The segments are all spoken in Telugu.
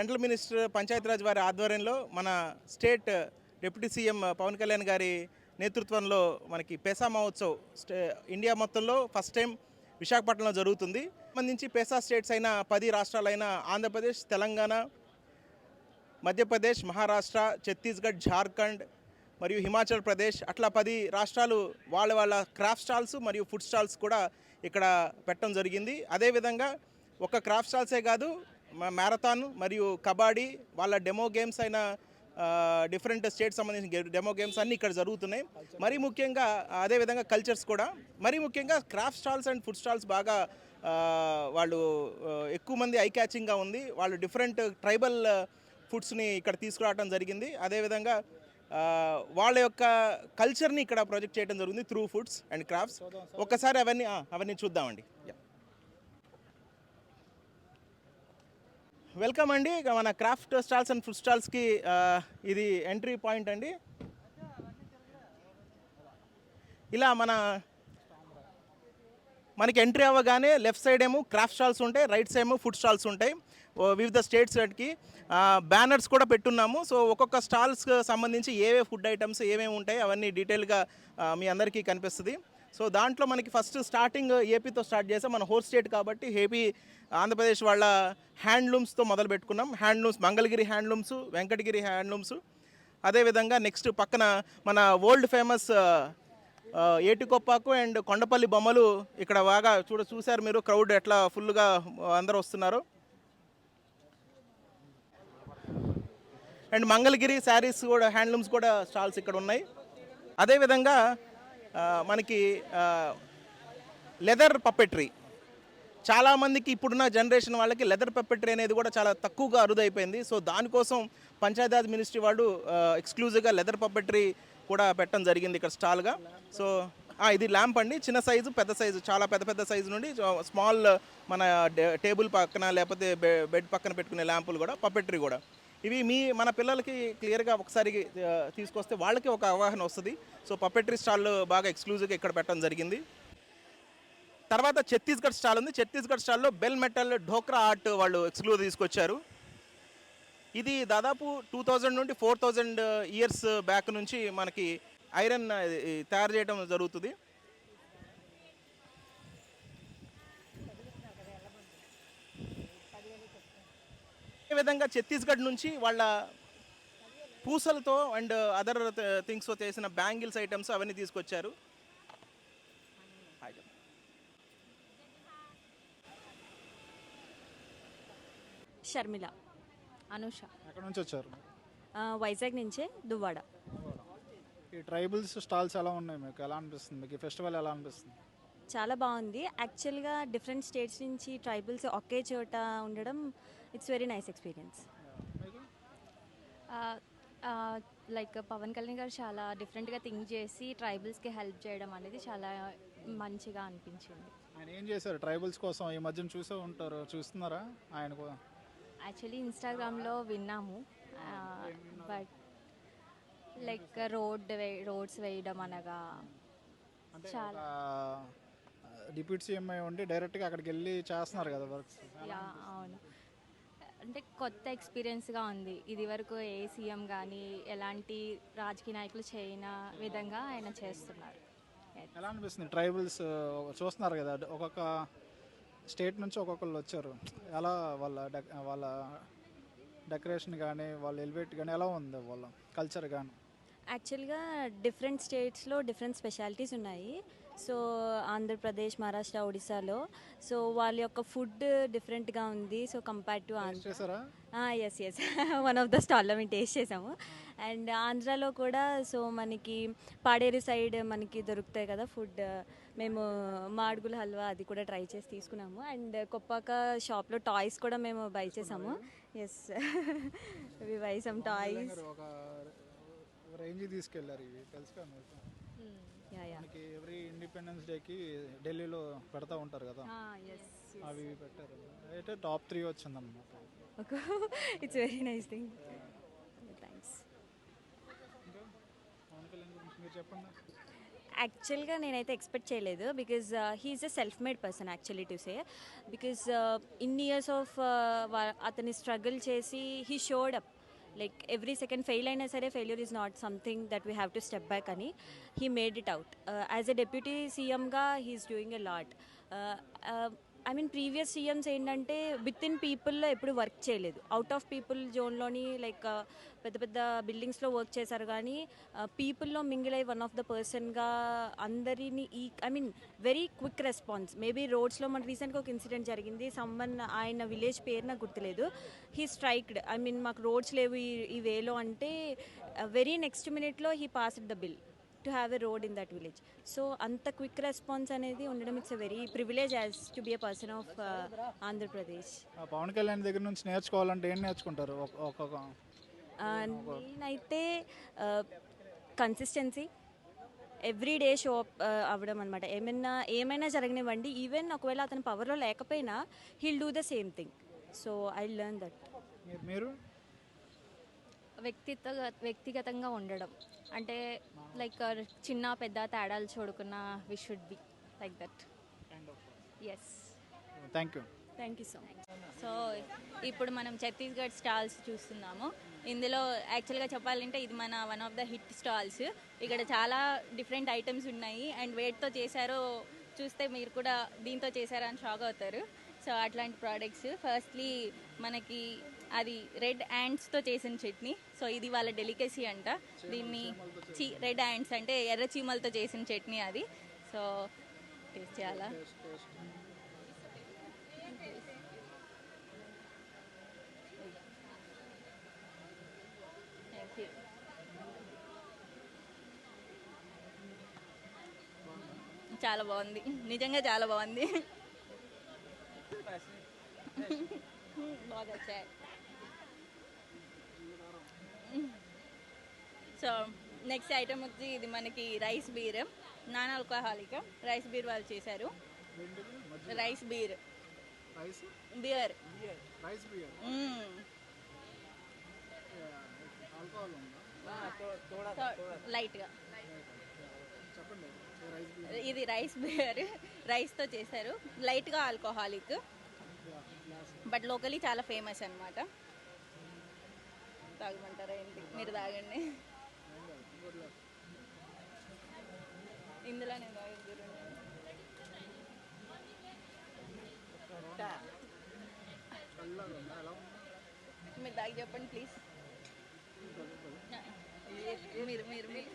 సెంట్రల్ మినిస్టర్ పంచాయతీరాజ్ వారి ఆధ్వర్యంలో మన state deputy CM Pawan Kalyan గారి నేతృత్వంలో మనకి పేసా మహోత్సవ్ ఇండియా మొత్తంలో ఫస్ట్ టైం విశాఖపట్నంలో జరుగుతుంది. సంబంధించి పేసా స్టేట్స్ అయిన 10 రాష్ట్రాలైన ఆంధ్రప్రదేశ్, తెలంగాణ, మధ్యప్రదేశ్, మహారాష్ట్ర, ఛత్తీస్గఢ్, జార్ఖండ్ మరియు హిమాచల్ ప్రదేశ్ అట్లా 10 రాష్ట్రాలు వాళ్ళ క్రాఫ్ట్ స్టాల్స్ మరియు ఫుడ్ స్టాల్స్ కూడా ఇక్కడ పెట్టడం జరిగింది. అదేవిధంగా ఒక క్రాఫ్ట్ స్టాల్సే కాదు, మ్యారథాన్ మరియు కబడ్డీ వాళ్ళ డెమో గేమ్స్ అయిన డిఫరెంట్ స్టేట్ సంబంధించిన డెమో గేమ్స్ అన్నీ ఇక్కడ జరుగుతున్నాయి. మరీ ముఖ్యంగా అదేవిధంగా కల్చర్స్ కూడా, మరీ ముఖ్యంగా craft stalls and food stalls బాగా వాళ్ళు ఎక్కువ మంది ఐ క్యాచింగ్గా ఉంది. వాళ్ళు డిఫరెంట్ ట్రైబల్ ఫుడ్స్ని ఇక్కడ తీసుకురావడం జరిగింది. అదేవిధంగా వాళ్ళ యొక్క కల్చర్ని ఇక్కడ ప్రొజెక్ట్ చేయడం జరుగుతుంది త్రూ ఫుడ్స్ అండ్ క్రాఫ్ట్స్. ఒక్కసారి అవన్నీ చూద్దామండి. వెల్కమ్ అండి. మన క్రాఫ్ట్ స్టాల్స్ అండ్ ఫుడ్ స్టాల్స్కి ఇది ఎంట్రీ పాయింట్ అండి. ఇలా మనకి ఎంట్రీ అవ్వగానే లెఫ్ట్ సైడ్ ఏమో క్రాఫ్ట్ స్టాల్స్ ఉంటాయి, రైట్ సైడ్ ఏమో ఫుడ్ స్టాల్స్ ఉంటాయి. వివిధ స్టేట్స్కి బ్యానర్స్ కూడా పెట్టున్నాము. సో ఒక్కొక్క స్టాల్స్ సంబంధించి ఏవే ఫుడ్ ఐటమ్స్ ఏమేమి ఉంటాయి అవన్నీ డీటెయిల్గా మీ అందరికీ కనిపిస్తుంది. సో దాంట్లో మనకి ఫస్ట్ స్టార్టింగ్ ఏపీతో స్టార్ట్ చేసాం. మన హోస్ట్ స్టేట్ కాబట్టి ఏపీ ఆంధ్రప్రదేశ్ వాళ్ళ హ్యాండ్లూమ్స్తో మొదలు పెట్టుకున్నాం. Handlooms Mangalagiri handlooms, Venkatagiri handlooms. అదేవిధంగా నెక్స్ట్ పక్కన మన వరల్డ్ ఫేమస్ ఏటికొప్పాకు అండ్ కొండపల్లి బొమ్మలు ఇక్కడ బాగా చూశారు మీరు, క్రౌడ్ ఎట్లా ఫుల్గా అందరూ వస్తున్నారు. అండ్ మంగళగిరి శారీస్ కూడా హ్యాండ్లూమ్స్ కూడా స్టాల్స్ ఇక్కడ ఉన్నాయి. అదేవిధంగా మనకి లెదర్ పప్పెట్రీ, చాలామందికి ఇప్పుడున్న జనరేషన్ వాళ్ళకి లెదర్ పప్పెట్రీ అనేది కూడా చాలా తక్కువగా అరుదైపోయింది. సో దానికోసం పంచాయతీరాజ్ మినిస్ట్రీ వాళ్ళు ఎక్స్క్లూజివ్గా లెదర్ పప్పెట్రీ కూడా పెట్టడం జరిగింది ఇక్కడ స్టాల్గా. సో ఇది ల్యాంప్ అండి, చిన్న సైజు పెద్ద సైజు, చాలా పెద్ద సైజు నుండి స్మాల్ మన టేబుల్ పక్కన లేకపోతే బెడ్ పక్కన పెట్టుకునే ల్యాంపులు కూడా పప్పెట్రీ కూడా. ఇవి మన పిల్లలకి క్లియర్గా ఒకసారి తీసుకొస్తే వాళ్ళకి ఒక అవగాహన వస్తుంది. సో పప్పెట్రీ స్టాల్ బాగా ఎక్స్క్లూజివ్గా ఇక్కడ పెట్టడం జరిగింది. తర్వాత ఛత్తీస్గఢ్ స్టాల్ ఉంది. ఛత్తీస్గఢ్ స్టాల్లో బెల్ మెటల్ ఢోక్రా ఆర్ట్ వాళ్ళు ఎక్స్క్లూజివ్ తీసుకొచ్చారు. ఇది దాదాపు 2000 నుండి 4000 ఇయర్స్ బ్యాక్ నుంచి మనకి ఐరన్ తయారు చేయడం జరుగుతుంది. అదేవిధంగా ఛత్తీస్గఢ్ నుంచి వాళ్ళ పూసలతో అండ్ అదర్ థింగ్స్తో చేసిన బ్యాంగిల్స్ ఐటమ్స్ అవన్నీ తీసుకొచ్చారు. షర్మిల, అనుష. ఎక్కడి నుంచి వచ్చారు? వైజాగ్ నుంచే, దువ్వాడ. ఈ ట్రైబల్స్ స్టాల్స్ ఎలా ఉన్నాయి, మీకు ఎలా అనిపిస్తుంది, మీకు ఈ ఫెస్టివల్ ఎలా అనిపిస్తుంది? చాలా బాగుంది. యాక్చువల్గా డిఫరెంట్ స్టేట్స్ నుంచి ట్రైబల్స్ ఒకే చోట ఉండడం it's very nice experience. Like Pawan Kalyan గారు చాలా డిఫరెంట్గా థింక్ చేసి ట్రైబల్స్కి హెల్ప్ చేయడం అనేది చాలా మంచిగా అనిపించింది. ఆయన ఏం చేశారు ట్రైబల్స్ కోసం? ఈ మధ్యన చూస్తున్నారా ఆయన కూడా? యాక్చువల్లీ ఇన్స్టాగ్రామ్లో విన్నాము, బట్ లైక్ రోడ్స్ వేయడం అనగా చాలా డిప్యూటీ సీఎం ఉండి డైరెక్ట్గా అక్కడికి వెళ్ళి చేస్తున్నారు కదా వర్క్స్. అవును, అంటే కొత్త ఎక్స్పీరియన్స్గా ఉంది. ఇది వరకు ఏ సీఎం కానీ ఎలాంటి రాజకీయ నాయకులు చేయని విధంగా ఆయన చేస్తున్నారు. ఎలా అనిపిస్తుంది? ట్రైబల్స్ చూస్తున్నారు కదా, ఒక్కొక్క స్టేట్ నుంచి ఒక్కొక్కళ్ళు వచ్చారు. ఎలా వాళ్ళ డెకరేషన్ కానీ వాళ్ళ ఎలివేట్ కానీ ఎలా ఉంది, వాళ్ళ కల్చర్ కానీ? యాక్చువల్గా డిఫరెంట్ స్టేట్స్లో డిఫరెంట్ స్పెషాలిటీస్ ఉన్నాయి. సో ఆంధ్రప్రదేశ్, మహారాష్ట్ర, ఒడిశాలో సో వాళ్ళ యొక్క ఫుడ్ డిఫరెంట్గా ఉంది. So compare to yes one of the స్టాల్లో మేము టేస్ట్ చేసాము. అండ్ ఆంధ్రాలో కూడా సో మనకి పాడేరు సైడ్ మనకి దొరుకుతాయి కదా ఫుడ్. మేము మాడుగుల హల్వా అది కూడా ట్రై చేసి తీసుకున్నాము. అండ్ కొప్పాక షాప్లో టాయ్స్ కూడా మేము బై చేసాము. Yes we buy some toys. Range తీసుకెళ్లారు, ఇవి తెలుసు కదా మీకు. మనకి ఎవ్రీ ఇండిపెండెన్స్ డేకి ఢిల్లీలో పెడతా ఉంటారు కదా, అవి పెట్టారు. అయితే టాప్ 3 వచ్చిందన్నమాట. It's very nice thing. Thanks. ఇంకా పవన్ కళ్యాణ్ గురించి మీరు చెప్పండి. యాక్చువల్గా నేనైతే ఎక్స్పెక్ట్ చేయలేదు because he's a self made person actually to say because ఇన్ని ఇయర్స్ ఆఫ్ అతని స్ట్రగుల్ చేసి he showed up like every second fail అయినా సరే failure is not something that we have to step back అని he made it out as a deputy సీఎంగా he's doing a lot I mean previous CMs ఏంటంటే విత్ ఇన్ పీపుల్లో ఎప్పుడు వర్క్ చేయలేదు అవుట్ ఆఫ్ పీపుల్ జోన్లోని లైక్ పెద్ద పెద్ద బిల్డింగ్స్లో వర్క్ చేశారు కానీ పీపుల్లో మింగిల్ అయ్యి వన్ ఆఫ్ ద పర్సన్గా అందరినీ I mean very quick response maybe రోడ్స్లో మన రీసెంట్గా ఒక ఇన్సిడెంట్ జరిగింది సమ్మన్ ఆయన విలేజ్ పేరు నాకు గుర్తులేదు హీ స్ట్రైక్డ్ ఐ మీన్ మాకు రోడ్స్ లేవు ఈ వేలో అంటే వెరీ నెక్స్ట్ మినిట్లో he passed the bill to have a road in that village so అంత క్విక్ రెస్పాన్స్ అనేది ఉండడం it's a very privilege as to be a person of Andhra Pradesh. Pawan Kalyan దగ్గర నుంచి నేర్చుకోవాలంటే ఏం నేర్చుకుంటారు ఒక్కొక్క? నేనైతే consistency every day show up అవ్వడం అనమాట ఏమైనా జరగనివ్వండి ఈవెన్ ఒకవేళ అతని పవర్లో లేకపోయినా he'll do the same thing so I learn that. మీరు వ్యక్తిగతంగా ఉండడం అంటే లైక్ చిన్న పెద్ద తేడాలు చూడకుండా we should be like that. Yes, thank you. Thank you so much. So ఇప్పుడు మనం ఛత్తీస్గఢ్ స్టాల్స్ చూస్తున్నాము. ఇందులో యాక్చువల్గా చెప్పాలంటే ఇది మన one of the hit stalls. ఇక్కడ చాలా డిఫరెంట్ ఐటమ్స్ ఉన్నాయి అండ్ వేటితో చేశారో చూస్తే మీరు కూడా దీంతో చేశారా అని షాక్ అవుతారు. సో అట్లాంటి ప్రోడక్ట్స్ ఫస్ట్లీ మనకి అది రెడ్ యాండ్స్తో చేసిన చట్నీ. సో ఇది వాళ్ళ డెలికసీ అంట. దీన్ని రెడ్ యాండ్స్ అంటే ఎర్ర చీమలతో చేసిన చట్నీ అది. సో టేస్ట్ చేయాలా? చాలా బాగుంది, నిజంగా చాలా బాగుంది. బాగా వచ్చాయి. సో నెక్స్ట్ ఐటమ్ వచ్చి ఇది మనకి rice beer, non alcoholic rice beer వాళ్ళు చేశారు. రైస్ బీర్ బియర్ లైట్గా. ఇది రైస్ బీర్ రైస్తో చేశారు, లైట్గా ఆల్కహాలిక్ బట్ లోకలీ చాలా ఫేమస్ అనమాట. తాగమంటారా ఏంటి? మీరు తాగండి. ఇందులో నేను మీరు తాగి చెప్పండి ప్లీజ్. మీరు మీరు మీరు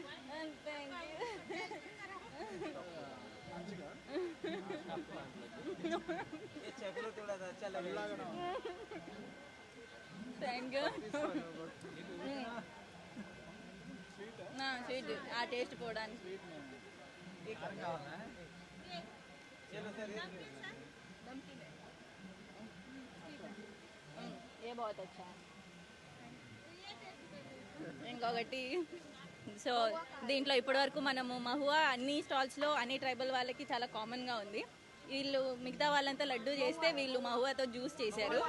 థ్యాంక్ యూ. స్వీట్ ఆ టేస్ట్ పోవడానికి. ఏ బాగుంది వచ్చా ఇంకొకటి. సో దీంట్లో ఇప్పటివరకు మనము మహువా అన్ని స్టాల్స్లో అన్ని ట్రైబల్ వాళ్ళకి చాలా కామన్గా ఉంది. వీళ్ళు మిగతా వాళ్ళంతా లడ్డు చేస్తే వీళ్ళు మహువాతో జ్యూస్ చేశారు.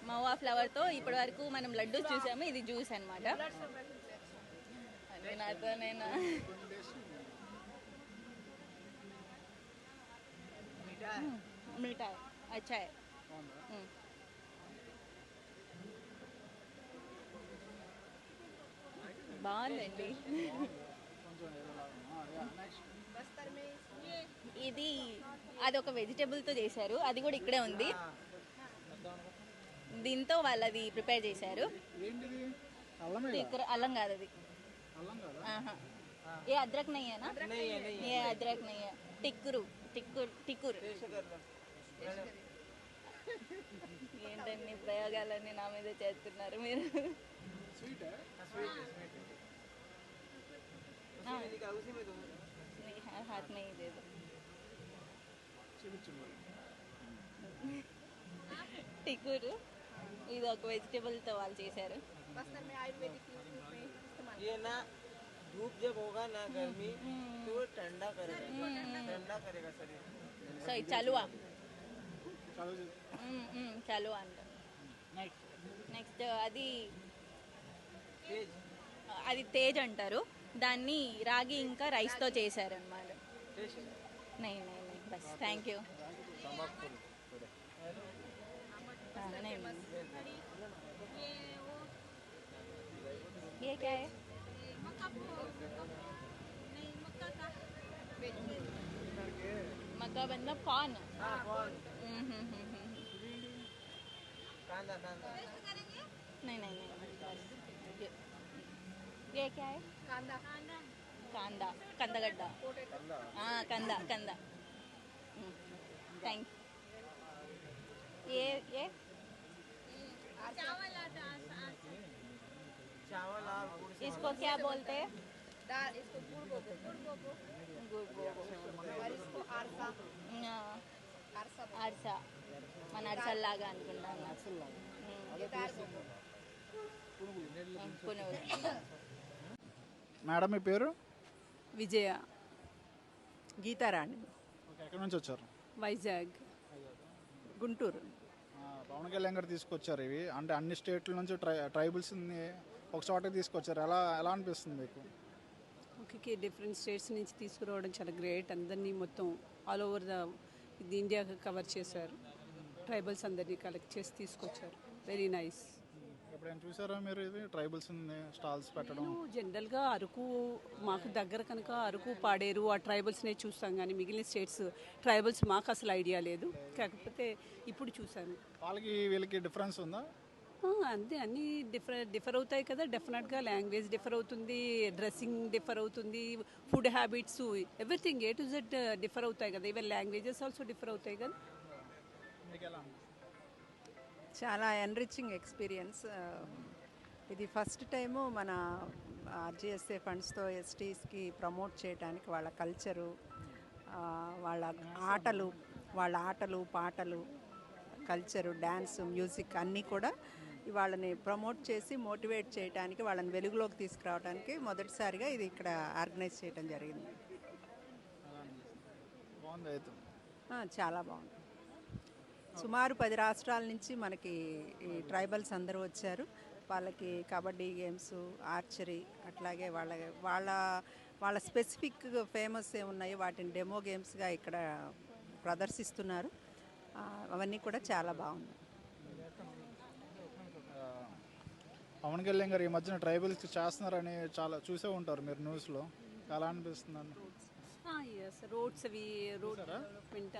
మహువా ఫ్లవర్తో ఇప్పటివరకు మనం లడ్డు చూసాము, ఇది జ్యూస్ అనమాట. అది నాతో నేను మిఠాయి అచ్చాయి. బాగుందండి. ఇది అదొక వెజిటేబుల్తో చేశారు, అది కూడా ఇక్కడే ఉంది. దీంతో వాళ్ళది ప్రిపేర్ చేశారు. అల్లం కాదు అది. ఏ అద్రక్ నయ్యేనా? ఏ అద్రక్ నయ్యే టిక్కురు టిక్కురు టిక్కురు. ఏంటన్ని ప్రయోగాలన్నీ నా మీద చేస్తున్నారు మీరు. हाथ में ही दे दो. టికూరు ఇది ఒక వెజిటేబుల్తో వాళ్ళు చేశారు. ये ना धूप जब होगा ना गर्मी तो ठंडा करेगा शरीर. సో ఇది చలువా చలువా అంట. నెక్స్ట్ అది తేజ్ అంటారు. దాన్ని రాగి ఇంకా రైస్తో చేశారనమాట. నై నై నై బస్ థ్యాంక్ యూ. ये क्या है? मक्का मतलब कौन? कांदा कांदा नहीं नहीं नहीं ये क्या है? कांदा कांदा कंदगड्डा. हाँ कंदा कंदा. थैंक ये चावल और गुड़ से इसको क्या बोलते हैं? दाल इसको गुड़ बोलते हैं। गुड़ बोलो. और इसको आरसा आरसा అర్సా మన అర్సల్లాగా అనుకుంటాను. ये दाल बोलो। పునుగులు. మేడం మీ పేరు? విజయ గీతారాణి, ఓకే, ఎక్కడి నుంచి వచ్చారు? వైజాగ్, గుంటూరు. పవన్ కళ్యాణ్ గారు తీసుకొచ్చారు ఇవి, అంటే అన్ని స్టేట్ల నుంచి ట్రైబల్స్ని ఒక చోటకి తీసుకొచ్చారు. ఎలా అనిపిస్తుంది మీకు? ఓకే, డిఫరెంట్ స్టేట్స్ నుంచి తీసుకురావడం చాలా గ్రేట్. అందరినీ మొత్తం ఆల్ ఓవర్ ఇది ఇండియా కవర్ చేశారు. ట్రైబల్స్ అందరినీ కలెక్ట్ చేసి తీసుకొచ్చారు. Very nice. ఎప్పుడైనా చూసారా మీరు ఇది ట్రైబల్స్ స్టాల్స్ పెట్టడం? జనరల్గా అరకు మాకు దగ్గర కనుక అరకు పాడేరు ఆ ట్రైబల్స్నే చూస్తాం, కానీ మిగిలిన స్టేట్స్ ట్రైబల్స్ మాకు అసలు ఐడియా లేదు. కాకపోతే ఇప్పుడు చూసాను. వాళ్ళకి వీళ్ళకి డిఫరెన్స్ ఉందా? అంతే, అన్నీ డిఫర్ అవుతాయి కదా. డెఫినెట్గా లాంగ్వేజ్ డిఫర్ అవుతుంది, డ్రెస్సింగ్ డిఫర్ అవుతుంది, food habits, everything A to Z differ అవుతాయి కదా. ఈవెన్ లాంగ్వేజెస్ ఆల్సో డిఫర్ అవుతాయి కదా. మీకు ఎలా అనిపిస్తుంది? చాలా ఎన్రిచింగ్ ఎక్స్పీరియన్స్. ఇది ఫస్ట్ టైము మన ఆర్జిఎస్ఏ ఫండ్స్తో ఎస్టీస్కి ప్రమోట్ చేయడానికి వాళ్ళ కల్చరు, వాళ్ళ ఆటలు పాటలు, కల్చరు, డ్యాన్స్, మ్యూజిక్ అన్నీ కూడా వాళ్ళని ప్రమోట్ చేసి మోటివేట్ చేయడానికి, వాళ్ళని వెలుగులోకి తీసుకురావడానికి మొదటిసారిగా ఇది ఇక్కడ ఆర్గనైజ్ చేయడం జరిగింది. బాగుంది అయితే. చాలా బాగుంది. సుమారు 10 రాష్ట్రాల నుంచి మనకి ఈ ట్రైబల్స్ అందరూ వచ్చారు. వాళ్ళకి కబడ్డీ గేమ్స్, ఆర్చరీ, అట్లాగే వాళ్ళ స్పెసిఫిక్ ఫేమస్ ఏమున్నాయో వాటిని డెమో గేమ్స్గా ఇక్కడ ప్రదర్శిస్తున్నారు. అవన్నీ కూడా చాలా బాగున్నాయి. పవన్ కళ్యాణ్ గారు ఈ మధ్యన ట్రైబల్స్కి చేస్తున్నారని చాలా చూసే ఉంటారు మీరు న్యూస్లో. ఎలా అనిపిస్తుందండి? రోడ్స్ అవి రోడ్ డెవలప్మెంట్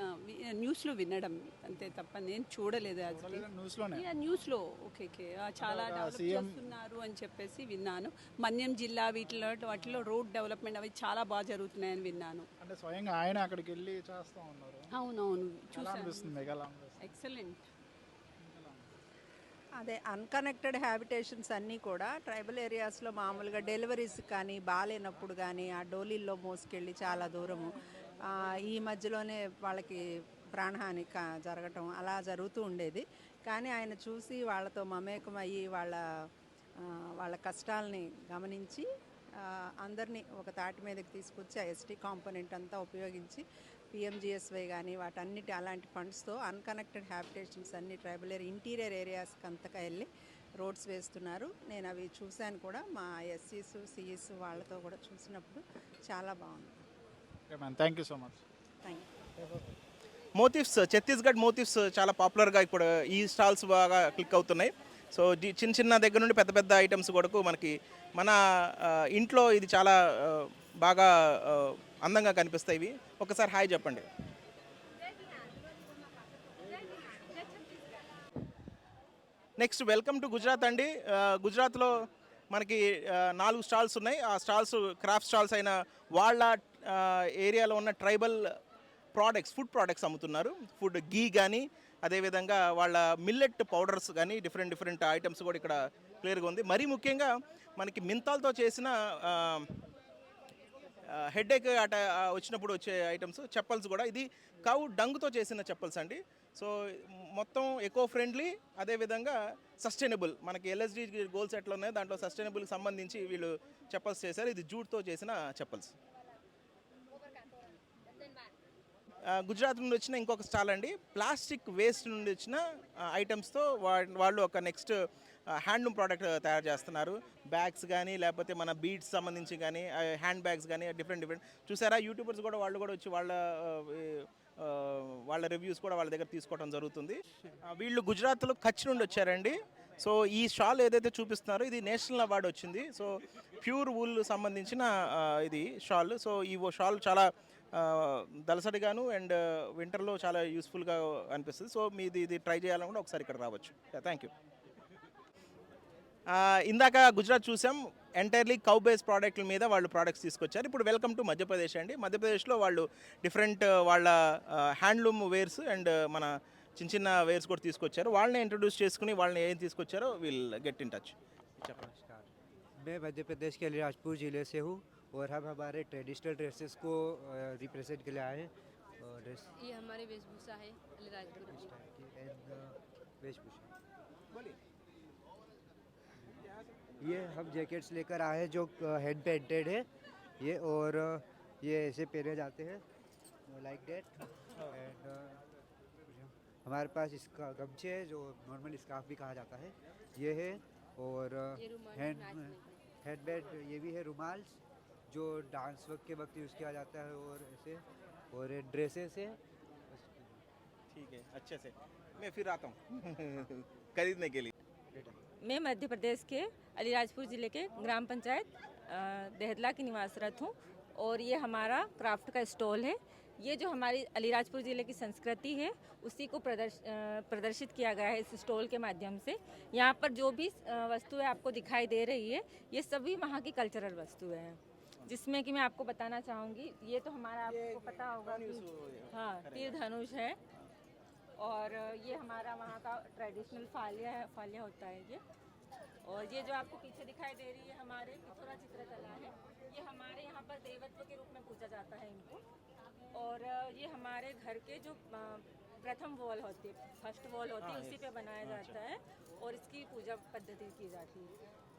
న్యూస్లో వినడం అంతే తప్ప నేను చూడలేదు. న్యూస్లో ఓకే చాలా డెవలప్ చేస్తున్నారు అని చెప్పేసి విన్నాను. మన్యం జిల్లా వాటిలో రోడ్ డెవలప్మెంట్ అవి చాలా బాగా జరుగుతున్నాయని విన్నాను. అంటే స్వయంగా ఆయన అక్కడికి వెళ్ళి చేస్తూ ఉన్నారు. అవునవును, చూసాను. ఎక్సలెంట్. అదే అన్కనెక్టెడ్ హ్యాబిటేషన్స్ అన్నీ కూడా ట్రైబల్ ఏరియాస్లో మామూలుగా డెలివరీస్ కానీ బాగాలేనప్పుడు కానీ ఆ డోలీల్లో మోసుకెళ్ళి చాలా దూరము, ఈ మధ్యలోనే వాళ్ళకి ప్రాణహాని జరగటం అలా జరుగుతూ ఉండేది. కానీ ఆయన చూసి వాళ్ళతో మమేకం అయ్యి వాళ్ళ కష్టాలని గమనించి అందరినీ ఒక తాటి మీదకి తీసుకొచ్చి ఆ ఎస్టీ కాంపోనెంట్ అంతా ఉపయోగించి పిఎంజిఎస్వై కానీ వాటన్నిటి అలాంటి ఫండ్స్తో అన్కనెక్టెడ్ హ్యాబిటేషన్స్ అన్ని ట్రైబల్ ఇంటీరియర్ ఏరియాస్కి అంతగా వెళ్ళి రోడ్స్ వేస్తున్నారు. నేను అవి చూశాను కూడా, మా ఎస్సీస్ సిఈస్ వాళ్ళతో కూడా చూసినప్పుడు చాలా బాగుంది. Thank you so much. Thank you. Motifs, Chhattisgarh motifs చాలా పాపులర్గా ఇప్పుడు ఈ స్టాల్స్ బాగా క్లిక్ అవుతున్నాయి. సో చిన్న దగ్గర నుండి పెద్ద ఐటమ్స్ కూడా మనకి మన ఇంట్లో ఇది చాలా బాగా అందంగా కనిపిస్తాయి ఇవి. ఒకసారి హాయ్ చెప్పండి. నెక్స్ట్ వెల్కమ్ టు గుజరాత్ అండి. గుజరాత్లో మనకి 4 స్టాల్స్ ఉన్నాయి. ఆ స్టాల్స్ క్రాఫ్ట్ స్టాల్స్ అయిన వాళ్ళ ఏరియాలో ఉన్న ట్రైబల్ ప్రోడక్ట్స్, ఫుడ్ ప్రోడక్ట్స్ అమ్ముతున్నారు. ఫుడ్ గీ కానీ అదేవిధంగా వాళ్ళ మిల్లెట్ పౌడర్స్ కానీ డిఫరెంట్ ఐటమ్స్ కూడా ఇక్కడ క్లియర్గా ఉంది. మరీ ముఖ్యంగా మనకి మింతాల్తో చేసిన హెడేక్ వచ్చినప్పుడు వచ్చే ఐటమ్స్, చెప్పల్స్ కూడా. ఇది కౌ డంగుతో చేసిన చెప్పల్స్ అండి. సో మొత్తం ఎకో ఫ్రెండ్లీ, అదేవిధంగా సస్టైనబుల్. మనకి ఎల్ఎస్డి గోల్స్ ఎట్లా ఉన్నాయో దాంట్లో సస్టైనబుల్కి సంబంధించి వీళ్ళు చెప్పల్స్ చేశారు. ఇది జూట్తో చేసిన చెప్పల్స్. గుజరాత్ నుండి వచ్చిన ఇంకొక స్టాల్ అండి. ప్లాస్టిక్ వేస్ట్ నుండి వచ్చిన ఐటమ్స్తో వాళ్ళు ఒక నెక్స్ట్ హ్యాండ్లూమ్ ప్రోడక్ట్ తయారు చేస్తున్నారు. బ్యాగ్స్ కానీ లేకపోతే మన బీడ్స్ సంబంధించి కానీ హ్యాండ్ బ్యాగ్స్ కానీ డిఫరెంట్ చూసారా, యూట్యూబర్స్ కూడా వాళ్ళు కూడా వచ్చి వాళ్ళ రివ్యూస్ కూడా వాళ్ళ దగ్గర తీసుకోవడం జరుగుతుంది. వీళ్ళు గుజరాత్లో కచ్ నుండి వచ్చారండి. సో ఈ షాల్ ఏదైతే చూపిస్తున్నారో ఇది నేషనల్ అవార్డు వచ్చింది. సో ప్యూర్ వూల్ సంబంధించిన ఇది షాల్. సో ఈ షాల్ చాలా దలసడిగాను అండ్ వింటర్లో చాలా యూస్ఫుల్గా అనిపిస్తుంది. సో మీది ఇది ట్రై చేయాలని కూడా ఒకసారి ఇక్కడ రావచ్చు. Thank you. ఇందాక గుజరాత్ చూసాం, ఎంటైర్లీ కౌ బేస్ ప్రోడక్ట్ల మీద వాళ్ళు ప్రోడక్ట్స్ తీసుకొచ్చారు. ఇప్పుడు వెల్కమ్ టు మధ్యప్రదేశ్ అండి. మధ్యప్రదేశ్లో వాళ్ళు డిఫరెంట్ వాళ్ళ హ్యాండ్లూమ్ వేర్స్ అండ్ మన చిన్న వేర్స్ కూడా తీసుకొచ్చారు. వాళ్ళని ఇంట్రొడ్యూస్ చేసుకుని వాళ్ళని ఏం తీసుకొచ్చారో విల్ గెట్ ఇన్ టచ్. नमस्कार, मैं मध्य प्रदेश के अलीराजपुर ज़िले से हूँ और हम हमारे ट्रेडिशनल ड्रेसेस को रिप्रेजेंट के लिए आए हैं। ये हमारी वेशभूषा है अलीराजपुर की। वेशभूषा ये हम जैकेट्स लेकर आए हैं जो हैंड पेंटेड है ये, और ये ऐसे पहने जाते हैं लाइक डेट। एंड हमारे पास इसका गमछे है जो नॉर्मल स्कार्फ भी कहा जाता है, ये है। और हेडबैंड ये भी है, रुमाल जो डांस वक्त के वक्त यूज़ किया जाता है, और ऐसे और ड्रेसेस है। ठीक है, अच्छे से मैं फिर आता हूँ खरीदने के लिए। मैं मध्य प्रदेश के अलीराजपुर ज़िले के ग्राम पंचायत देहदला की निवासरत हूँ और ये हमारा क्राफ्ट का स्टॉल है। ये जो हमारी अलीराजपुर ज़िले की संस्कृति है उसी को प्रदर्शित किया गया है इस स्टॉल के माध्यम से। यहाँ पर जो भी वस्तुएं आपको दिखाई दे रही है ये सभी वहाँ की कल्चरल वस्तुएं हैं, जिसमें कि मैं आपको बताना चाहूँगी, ये तो हमारा आपको पता होगा कि हाँ तीर धनुष है, और ये हमारा वहाँ का ट्रेडिशनल फालिया होता है ये। और ये जो आपको पीछे दिखाई दे रही है हमारे पिथौरा चित्रकला है, ये हमारे यहाँ पर देवत्व के रूप में पूजा जाता है इनको। और ये हमारे घर के जो प्रथम वॉल होती है, फर्स्ट वॉल होती है, उसी पे बनाया जाता है और इसकी पूजा पद्धति की जाती है।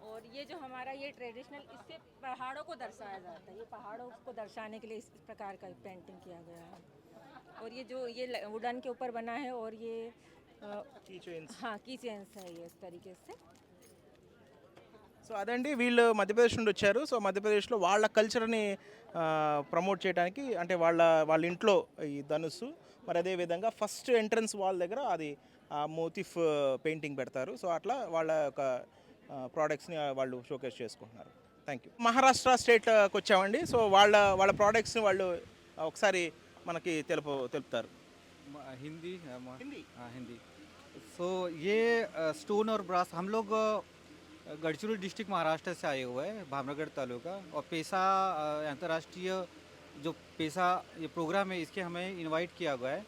और ये जो हमारा ये ट्रेडिशनल, इससे पहाड़ों को दर्शाया जाता है, ये पहाड़ों को दर्शाने के लिए इस प्रकार का पेंटिंग किया गया है। और ये जो ये वुडन के ऊपर बना है, और ये हाँ की चेन्स है ये इस तरीके से। సో అదండి, వీళ్ళు మధ్యప్రదేశ్ నుండి వచ్చారు. సో మధ్యప్రదేశ్లో వాళ్ళ కల్చర్ని ప్రమోట్ చేయడానికి, అంటే వాళ్ళ ఇంట్లో ఈ ధనుస్సు, మరి అదేవిధంగా ఫస్ట్ ఎంట్రన్స్ వాల్ దగ్గర అది మోటిఫ్ పెయింటింగ్ పెడతారు. సో అట్లా వాళ్ళ యొక్క ప్రోడక్ట్స్ని వాళ్ళు షోకేస్ చేసుకుంటున్నారు. Thank you. మహారాష్ట్ర స్టేట్కి వచ్చామండి. సో వాళ్ళ ప్రోడక్ట్స్ని వాళ్ళు ఒకసారి మనకి తెలుపుతారు. हिंदी हिंदी सो ये स्टोन और ब्रास, हम लोग गढ़चिरोली डिस्ट्रिक्ट महाराष्ट्र से आए हुए हैं, भावनगर तालुका, और पेशा अंतर्राष्ट्रीय जो पेशा ये प्रोग्राम है इसके हमें इनवाइट किया हुआ है।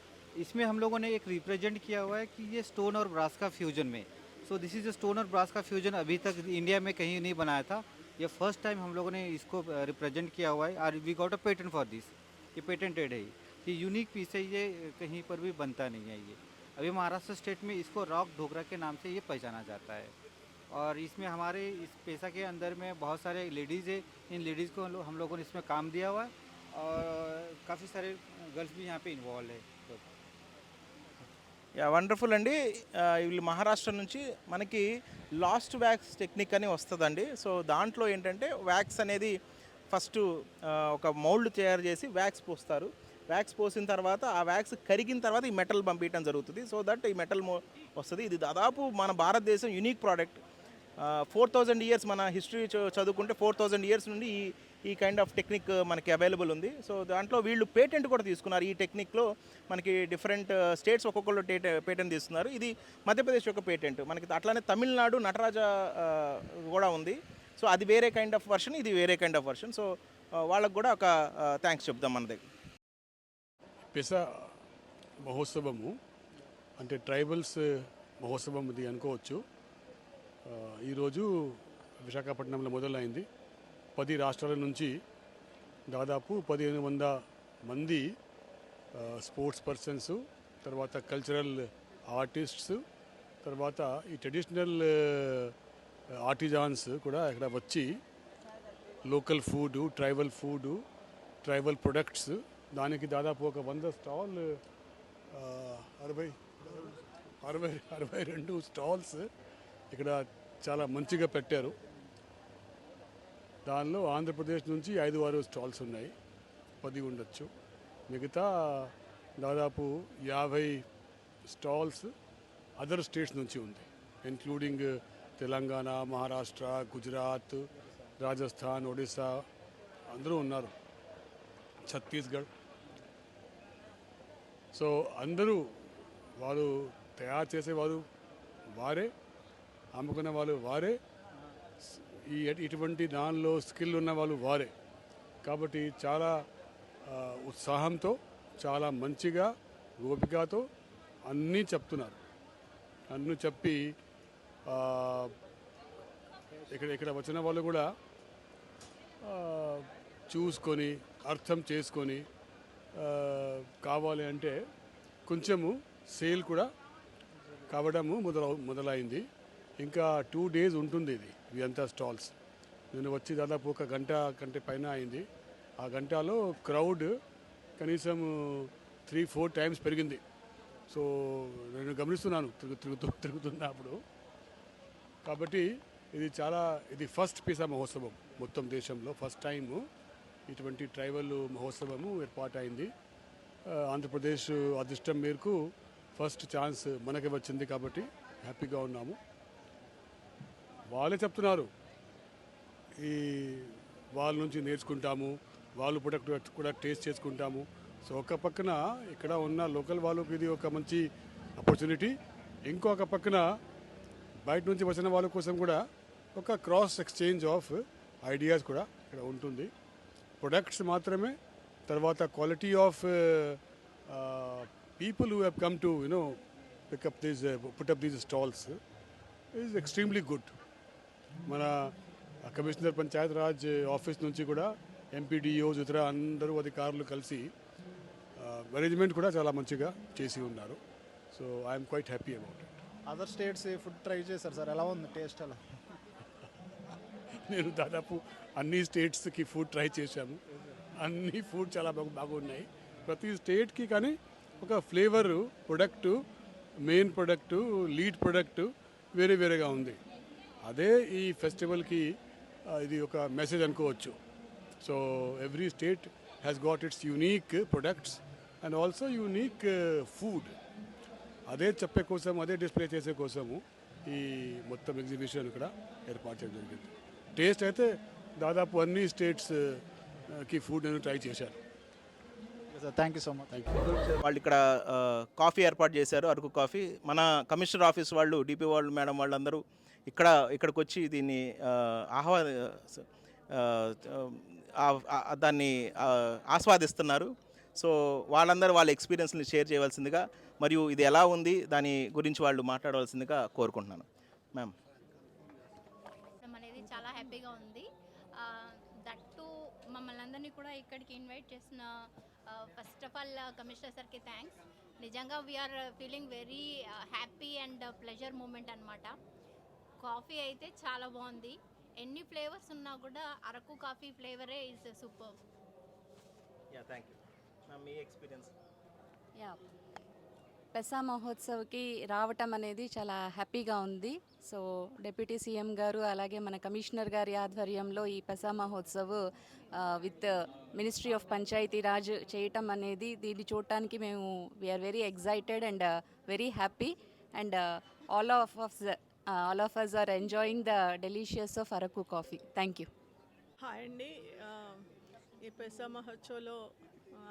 इसमें हम लोगों ने एक रिप्रेजेंट किया हुआ है कि ये स्टोन और ब्रास का फ्यूजन में, सो दिस इज़ स्टोन और ब्रास का फ्यूजन अभी तक इंडिया में कहीं नहीं बनाया था, ये फर्स्ट टाइम हम लोगों ने इसको रिप्रेजेंट किया हुआ है। और we got a patent for this, ये पेटेंटेड है, ये यूनिक पीस है, ये कहीं पर भी बनता नहीं है। ये अभी महाराष्ट्र स्टेट में इसको रॉक ढोकरा के नाम से ये पहचाना जाता है। और इसमें हमारे इस पेशा के अंदर में बहुत सारे लेडीज़ है, इन लेडीज़ को हम लोगों ने इसमें काम दिया हुआ है, और काफ़ी सारे गर्ल्स भी यहाँ पे इन्वॉल्व है। యా వండర్ఫుల్ అండి. వీళ్ళు మహారాష్ట్ర నుంచి మనకి లాస్ట్ వ్యాక్స్ టెక్నిక్ అని వస్తుందండి. సో దాంట్లో ఏంటంటే వ్యాక్స్ అనేది ఫస్ట్ ఒక మౌల్డ్ తయారు చేసి వ్యాక్స్ పోస్తారు. వ్యాక్స్ పోసిన తర్వాత ఆ వ్యాక్స్ కరిగిన తర్వాత ఈ మెటల్ పంపించడం జరుగుతుంది. సో దట్ ఈ మెటల్ వస్తుంది. ఇది దాదాపు మన భారతదేశం యూనిక్ ప్రోడక్ట్. 4000 ఇయర్స్ మన హిస్టరీ చదువుకుంటే 4000 ఇయర్స్ నుండి ఈ కైండ్ ఆఫ్ టెక్నిక్ మనకి అవైలబుల్ ఉంది. సో దాంట్లో వీళ్ళు పేటెంట్ కూడా తీసుకున్నారు. ఈ టెక్నిక్లో మనకి డిఫరెంట్ స్టేట్స్ ఒక్కొక్కరు పేటెంట్ తీసుకున్నారు. ఇది మధ్యప్రదేశ్ యొక్క పేటెంట్. మనకి అట్లానే తమిళనాడు నటరాజ కూడా ఉంది. సో అది వేరే కైండ్ ఆఫ్ వర్షన్, ఇది వేరే కైండ్ ఆఫ్ వర్షన్. సో వాళ్ళకు కూడా ఒక థ్యాంక్స్ చెప్దాం మన దగ్గర. పెసా మహోత్సవము అంటే ట్రైబల్స్ మహోత్సవం ఇది అనుకోవచ్చు. ఈరోజు విశాఖపట్నంలో మొదలైంది. 10 రాష్ట్రాల నుంచి దాదాపు 1500 మంది స్పోర్ట్స్ పర్సన్స్, తర్వాత కల్చరల్ ఆర్టిస్ట్స్, తర్వాత ఈ ట్రెడిషనల్ ఆర్టిజాన్స్ కూడా ఇక్కడ వచ్చి లోకల్ ఫుడ్, ట్రైబల్ ప్రొడక్ట్స్ దానికి దాదాపు ఒక 100 స్టాల్ 62 స్టాల్స్ ఇక్కడ చాలా మంచిగా పెట్టారు. దానిలో ఆంధ్రప్రదేశ్ నుంచి 5-6 స్టాల్స్ ఉన్నాయి, 10 ఉండొచ్చు. మిగతా దాదాపు 50 స్టాల్స్ అదర్ స్టేట్స్ నుంచి ఉంది, ఇంక్లూడింగ్ తెలంగాణ, మహారాష్ట్ర, గుజరాత్, రాజస్థాన్, ఒడిస్సా అందరూ ఉన్నారు, ఛత్తీస్గఢ్. సో అందరూ వాళ్ళు తయారు చేసేవారు వారే, అమ్ముకునే వాళ్ళు వారే, ఇటువంటి దానిలో స్కిల్ ఉన్న వాళ్ళు వారే. కాబట్టి చాలా ఉత్సాహంతో, చాలా మంచిగా, ఓపికతో అన్నీ చెప్తున్నారు. అన్నీ చెప్పి ఇక్కడ వచ్చిన వాళ్ళు కూడా చూసుకొని అర్థం చేసుకొని కావాలి అంటే కొంచెము సేల్ కూడా కావడము మొదలైంది. ఇంకా 2 days ఉంటుంది ఇదంతా స్టాల్స్. నేను వచ్చి దాదాపు ఒక గంట పైన అయింది. ఆ గంటలో క్రౌడ్ కనీసం 3-4 times పెరిగింది. సో నేను గమనిస్తున్నాను తిరుగుతున్నప్పుడు. కాబట్టి ఇది ఫస్ట్ పిసా మహోత్సవం మొత్తం దేశంలో, ఫస్ట్ టైం ఇటువంటి ట్రైబల్ మహోత్సవము ఏర్పాటైంది. ఆంధ్రప్రదేశ్ అదృష్టం మేరకు ఫస్ట్ ఛాన్స్ మనకి వచ్చింది కాబట్టి హ్యాపీగా ఉన్నాము. వాళ్ళే చెప్తున్నారు వాళ్ళ నుంచి నేర్చుకుంటాము, వాళ్ళు ప్రొడక్ట్ కూడా టేస్ట్ చేసుకుంటాము. సో ఒక పక్కన ఇక్కడ ఉన్న లోకల్ వాళ్ళకి ఇది ఒక మంచి ఆపర్చునిటీ, ఇంకొక పక్కన బయట నుంచి వచ్చిన వాళ్ళ కోసం కూడా ఒక క్రాస్ ఎక్స్చేంజ్ ఆఫ్ ఐడియాస్ కూడా ఇక్కడ ఉంటుంది. ప్రొడక్ట్స్ మాత్రమే, తర్వాత quality of people who have come to put up these stalls is extremely good. మన కమిషనర్ పంచాయత్ రాజ్ ఆఫీస్ నుంచి కూడా ఎంపీడీఓస్ ఇతర అందరూ అధికారులు కలిసి మేనేజ్మెంట్ కూడా చాలా మంచిగా చేసి ఉన్నారు. So I'm quite happy about it. Other states food try చేశారు సార్, ఎలా ఉంది టేస్ట్? ఎలా? నేను దాదాపు అన్ని స్టేట్స్కి ఫుడ్ ట్రై చేశాము. అన్ని ఫుడ్ చాలా బాగున్నాయి. ప్రతి స్టేట్కి కానీ ఒక flavour, product, main product, lead product వేరేగా ఉంది. అదే ఈ ఫెస్టివల్కి ఇది ఒక మెసేజ్ అనుకోవచ్చు. So every state has got it's unique products and also unique food. అదే చెప్పే కోసం, అదే డిస్ప్లే చేసే కోసము ఈ మొత్తం ఎగ్జిబిషన్ ఇక్కడ ఏర్పాటు చేయడం జరిగింది. టేస్ట్ అయితే దాదాపు అన్ని స్టేట్స్కి ఫుడ్ నేను ట్రై చేశాను. Thank you so much. వాళ్ళు ఇక్కడ కాఫీ ఏర్పాటు చేశారు, అరకు కాఫీ. మన కమిషనర్ ఆఫీస్ వాళ్ళు, డిపి వాళ్ళు, మేడం వాళ్ళందరూ ఇక్కడికి వచ్చి దీన్ని దాన్ని ఆస్వాదిస్తున్నారు. సో వాళ్ళందరూ వాళ్ళ ఎక్స్పీరియన్స్ని షేర్ చేయవలసిందిగా, మరియు ఇది ఎలా ఉంది దాని గురించి వాళ్ళు మాట్లాడవలసిందిగా కోరుకుంటున్నాను. మ్యామ్. అనేది చాలా హ్యాపీగా ఉంది. దట్టు మమ్మల్ని అందరినీ కూడా ఇక్కడికి ఇన్వైట్ చేసిన ఫస్ట్ ఆఫ్ ఆల్ కమిషనర్ సార్కి థ్యాంక్స్. నిజంగా we're feeling very happy and pleasure moment అనమాట. కాఫీ అయితే చాలా బాగుంది. ఎన్ని ఫ్లేవర్స్ ఉన్నా కూడా అరకు కాఫీ ఫ్లేవరే is super. Thank you ma'am. మీ ఎక్స్పీరియన్స్? పెసా మహోత్సవ్కి రావటం అనేది చాలా హ్యాపీగా ఉంది. సో డిప్యూటీ సీఎం గారు అలాగే మన కమిషనర్ గారి ఆధ్వర్యంలో ఈ PESA Mahotsav with ministry of Panchayati Raj చేయటం అనేది, దీన్ని చూడటానికి మేము we're very excited and very happy. And all of us are enjoying the delicious of Araku coffee. Thank you. Hi అండి. ఈ పెసా మహోత్సవ్లో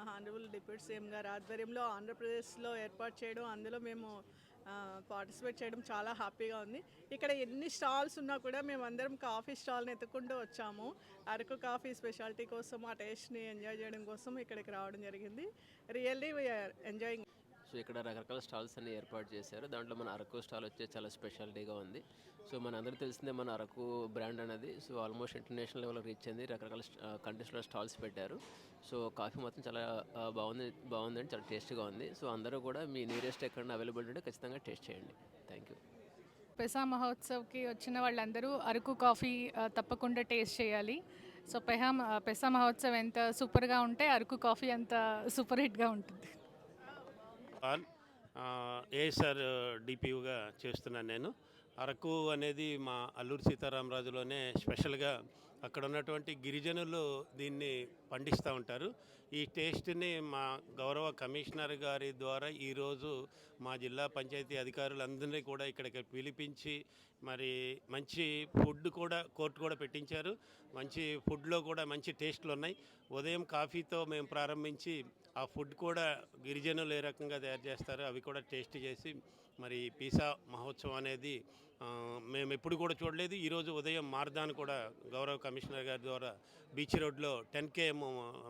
హానరబుల్ డిప్యూటీ సీఎం గారి ఆధ్వర్యంలో ఆంధ్రప్రదేశ్లో ఏర్పాటు చేయడం, అందులో మేము పార్టిసిపేట్ చేయడం చాలా హ్యాపీగా ఉంది. ఇక్కడ ఎన్ని స్టాల్స్ ఉన్నా కూడా మేము అందరం కాఫీ స్టాల్ని ఎత్తుకుంటూ వచ్చాము. అరకు కాఫీ స్పెషాలిటీ కోసం, ఆ టేస్ట్ని ఎంజాయ్ చేయడం కోసం ఇక్కడికి రావడం జరిగింది. Really we are enjoying. సో ఇక్కడ రకరకాల స్టాల్స్ అన్ని ఏర్పాటు చేశారు. దాంట్లో మన అరకు స్టాల్ వచ్చే చాలా స్పెషాలిటీగా ఉంది. సో మన అందరికీ తెలిసిందే మన అరకు బ్రాండ్ అనేది. సో ఆల్మోస్ట్ ఇంటర్నేషనల్ లెవెల్లో రీచ్ అయింది. రకరకాల కంట్రీస్లో స్టాల్స్ పెట్టారు. సో కాఫీ మొత్తం చాలా బాగుందండి, చాలా టేస్ట్గా ఉంది. సో అందరూ కూడా మీ నియరెస్ట్ ఎక్కడ అవైలబుల్ ఉంటే ఖచ్చితంగా టేస్ట్ చేయండి. Thank you. పెసా మహోత్సవ్కి వచ్చిన వాళ్ళందరూ అరకు కాఫీ తప్పకుండా టేస్ట్ చేయాలి. సో పెసా మహోత్సవ్ ఎంత సూపర్గా ఉంటే అరకు కాఫీ అంత సూపర్ హిట్గా ఉంటుంది. ఏఎస్ఆర్ డిపియుగా చేస్తున్నాను నేను. అరకు అనేది మా అల్లూరి సీతారామరాజులోనే స్పెషల్గా అక్కడ ఉన్నటువంటి గిరిజనులు దీన్ని పండిస్తూ ఉంటారు. ఈ టేస్ట్ని మా గౌరవ కమిషనర్ గారి ద్వారా ఈరోజు మా జిల్లా పంచాయతీ అధికారులందరినీ కూడా ఇక్కడికి పిలిపించి మరి మంచి ఫుడ్ కూడా కోర్టు కూడా పెట్టించారు. మంచి ఫుడ్లో కూడా మంచి టేస్ట్లు ఉన్నాయి. ఉదయం కాఫీతో మేము ప్రారంభించి ఆ ఫుడ్ కూడా గిరిజనులు ఏ రకంగా తయారు చేస్తారో అవి కూడా టేస్ట్ చేసి మరి పిసా మహోత్సవం అనేది మేము ఎప్పుడు కూడా చూడలేదు. ఈరోజు ఉదయం మారథాన్ కూడా గౌరవ కమిషనర్ గారి ద్వారా బీచ్ రోడ్లో 10 km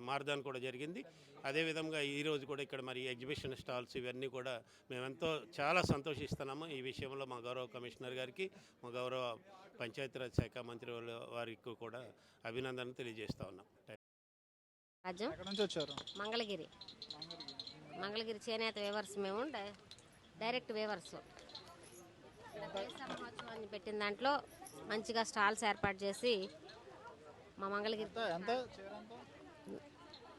మారథాన్ కూడా జరిగింది. అదేవిధంగా ఈరోజు కూడా ఇక్కడ మరి ఎగ్జిబిషన్ స్టాల్స్ ఇవన్నీ కూడా మేమెంతో చాలా సంతోషిస్తున్నాము. ఈ విషయంలో మా గౌరవ కమిషనర్ గారికి, మా గౌరవ పంచాయతీరాజ్ శాఖ మంత్రి వారికి కూడా అభినందనలు తెలియజేస్తా ఉన్నాం. రాజు ఎక్కడి నుంచి వచ్చారు? మంగళగిరి చేనేత వేవర్స్ మేము డైరెక్ట్ వేవర్స్ మహోత్సవాన్ని పెట్టిన దాంట్లో మంచిగా స్టాల్స్ ఏర్పాటు చేసి మా మంగళగిరి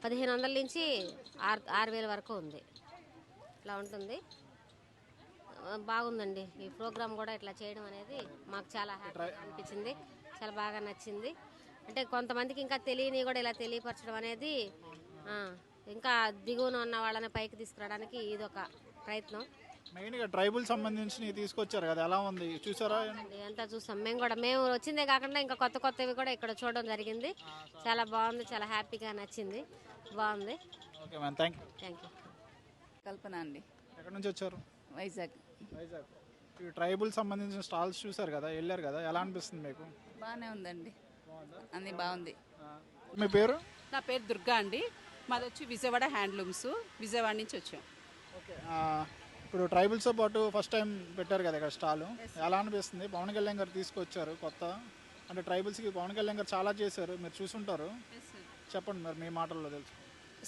1500 నుంచి 6000 వరకు ఉంది. ఇట్లా ఉంటుంది, బాగుందండి. ఈ ప్రోగ్రామ్ కూడా ఇట్లా చేయడం అనేది మాకు చాలా హ్యాపీగా అనిపించింది, చాలా బాగా నచ్చింది. అంటే కొంతమందికి ఇంకా తెలియని కూడా ఇలా తెలియపరచడం అనేది ఇంకా దిగువన ఉన్న వాళ్ళని పైకి తీసుకురావడానికి ఇదొక ప్రయత్నం. మెయిన్గా ట్రైబుల్ సంబంధించి తీసుకొచ్చారు కదా, ఎలా ఉంది చూసారా? అంతా చూసాం మేము వచ్చిందే కాకుండా ఇంకా కొత్త కొత్తవి కూడా ఇక్కడ చూడడం జరిగింది. చాలా బాగుంది, చాలా హ్యాపీగా నచ్చింది, బాగుంది. Okay ma'am, thank you. Kalpana అండి. ఎక్కడి నుంచి వచ్చారు? వైజాగ్. ఈ ట్రైబుల్ సంబంధించిన స్టాల్స్ చూసారు కదా, వెళ్ళారు కదా, ఎలా అనిపిస్తుంది మీకు? బాగానే ఉందండి, అన్నీ బాగుంది. మీ పేరు? నా పేరు దుర్గా అండి. మాది వచ్చి విజయవాడ హ్యాండ్లూమ్స్, విజయవాడ నుంచి వచ్చాం. ఓకే, ఇప్పుడు ట్రైబుల్స్తో పాటు ఫస్ట్ టైం పెట్టారు కదా ఇక్కడ స్టాల్, ఎలా అనిపిస్తుంది? పవన్ కళ్యాణ్ గారు తీసుకొచ్చారు కొత్త, అంటే ట్రైబుల్స్కి పవన్ కళ్యాణ్ గారు చాలా చేశారు, మీరు చూసుంటారు, చెప్పండి మరి మీ మాటల్లో తెలుసు.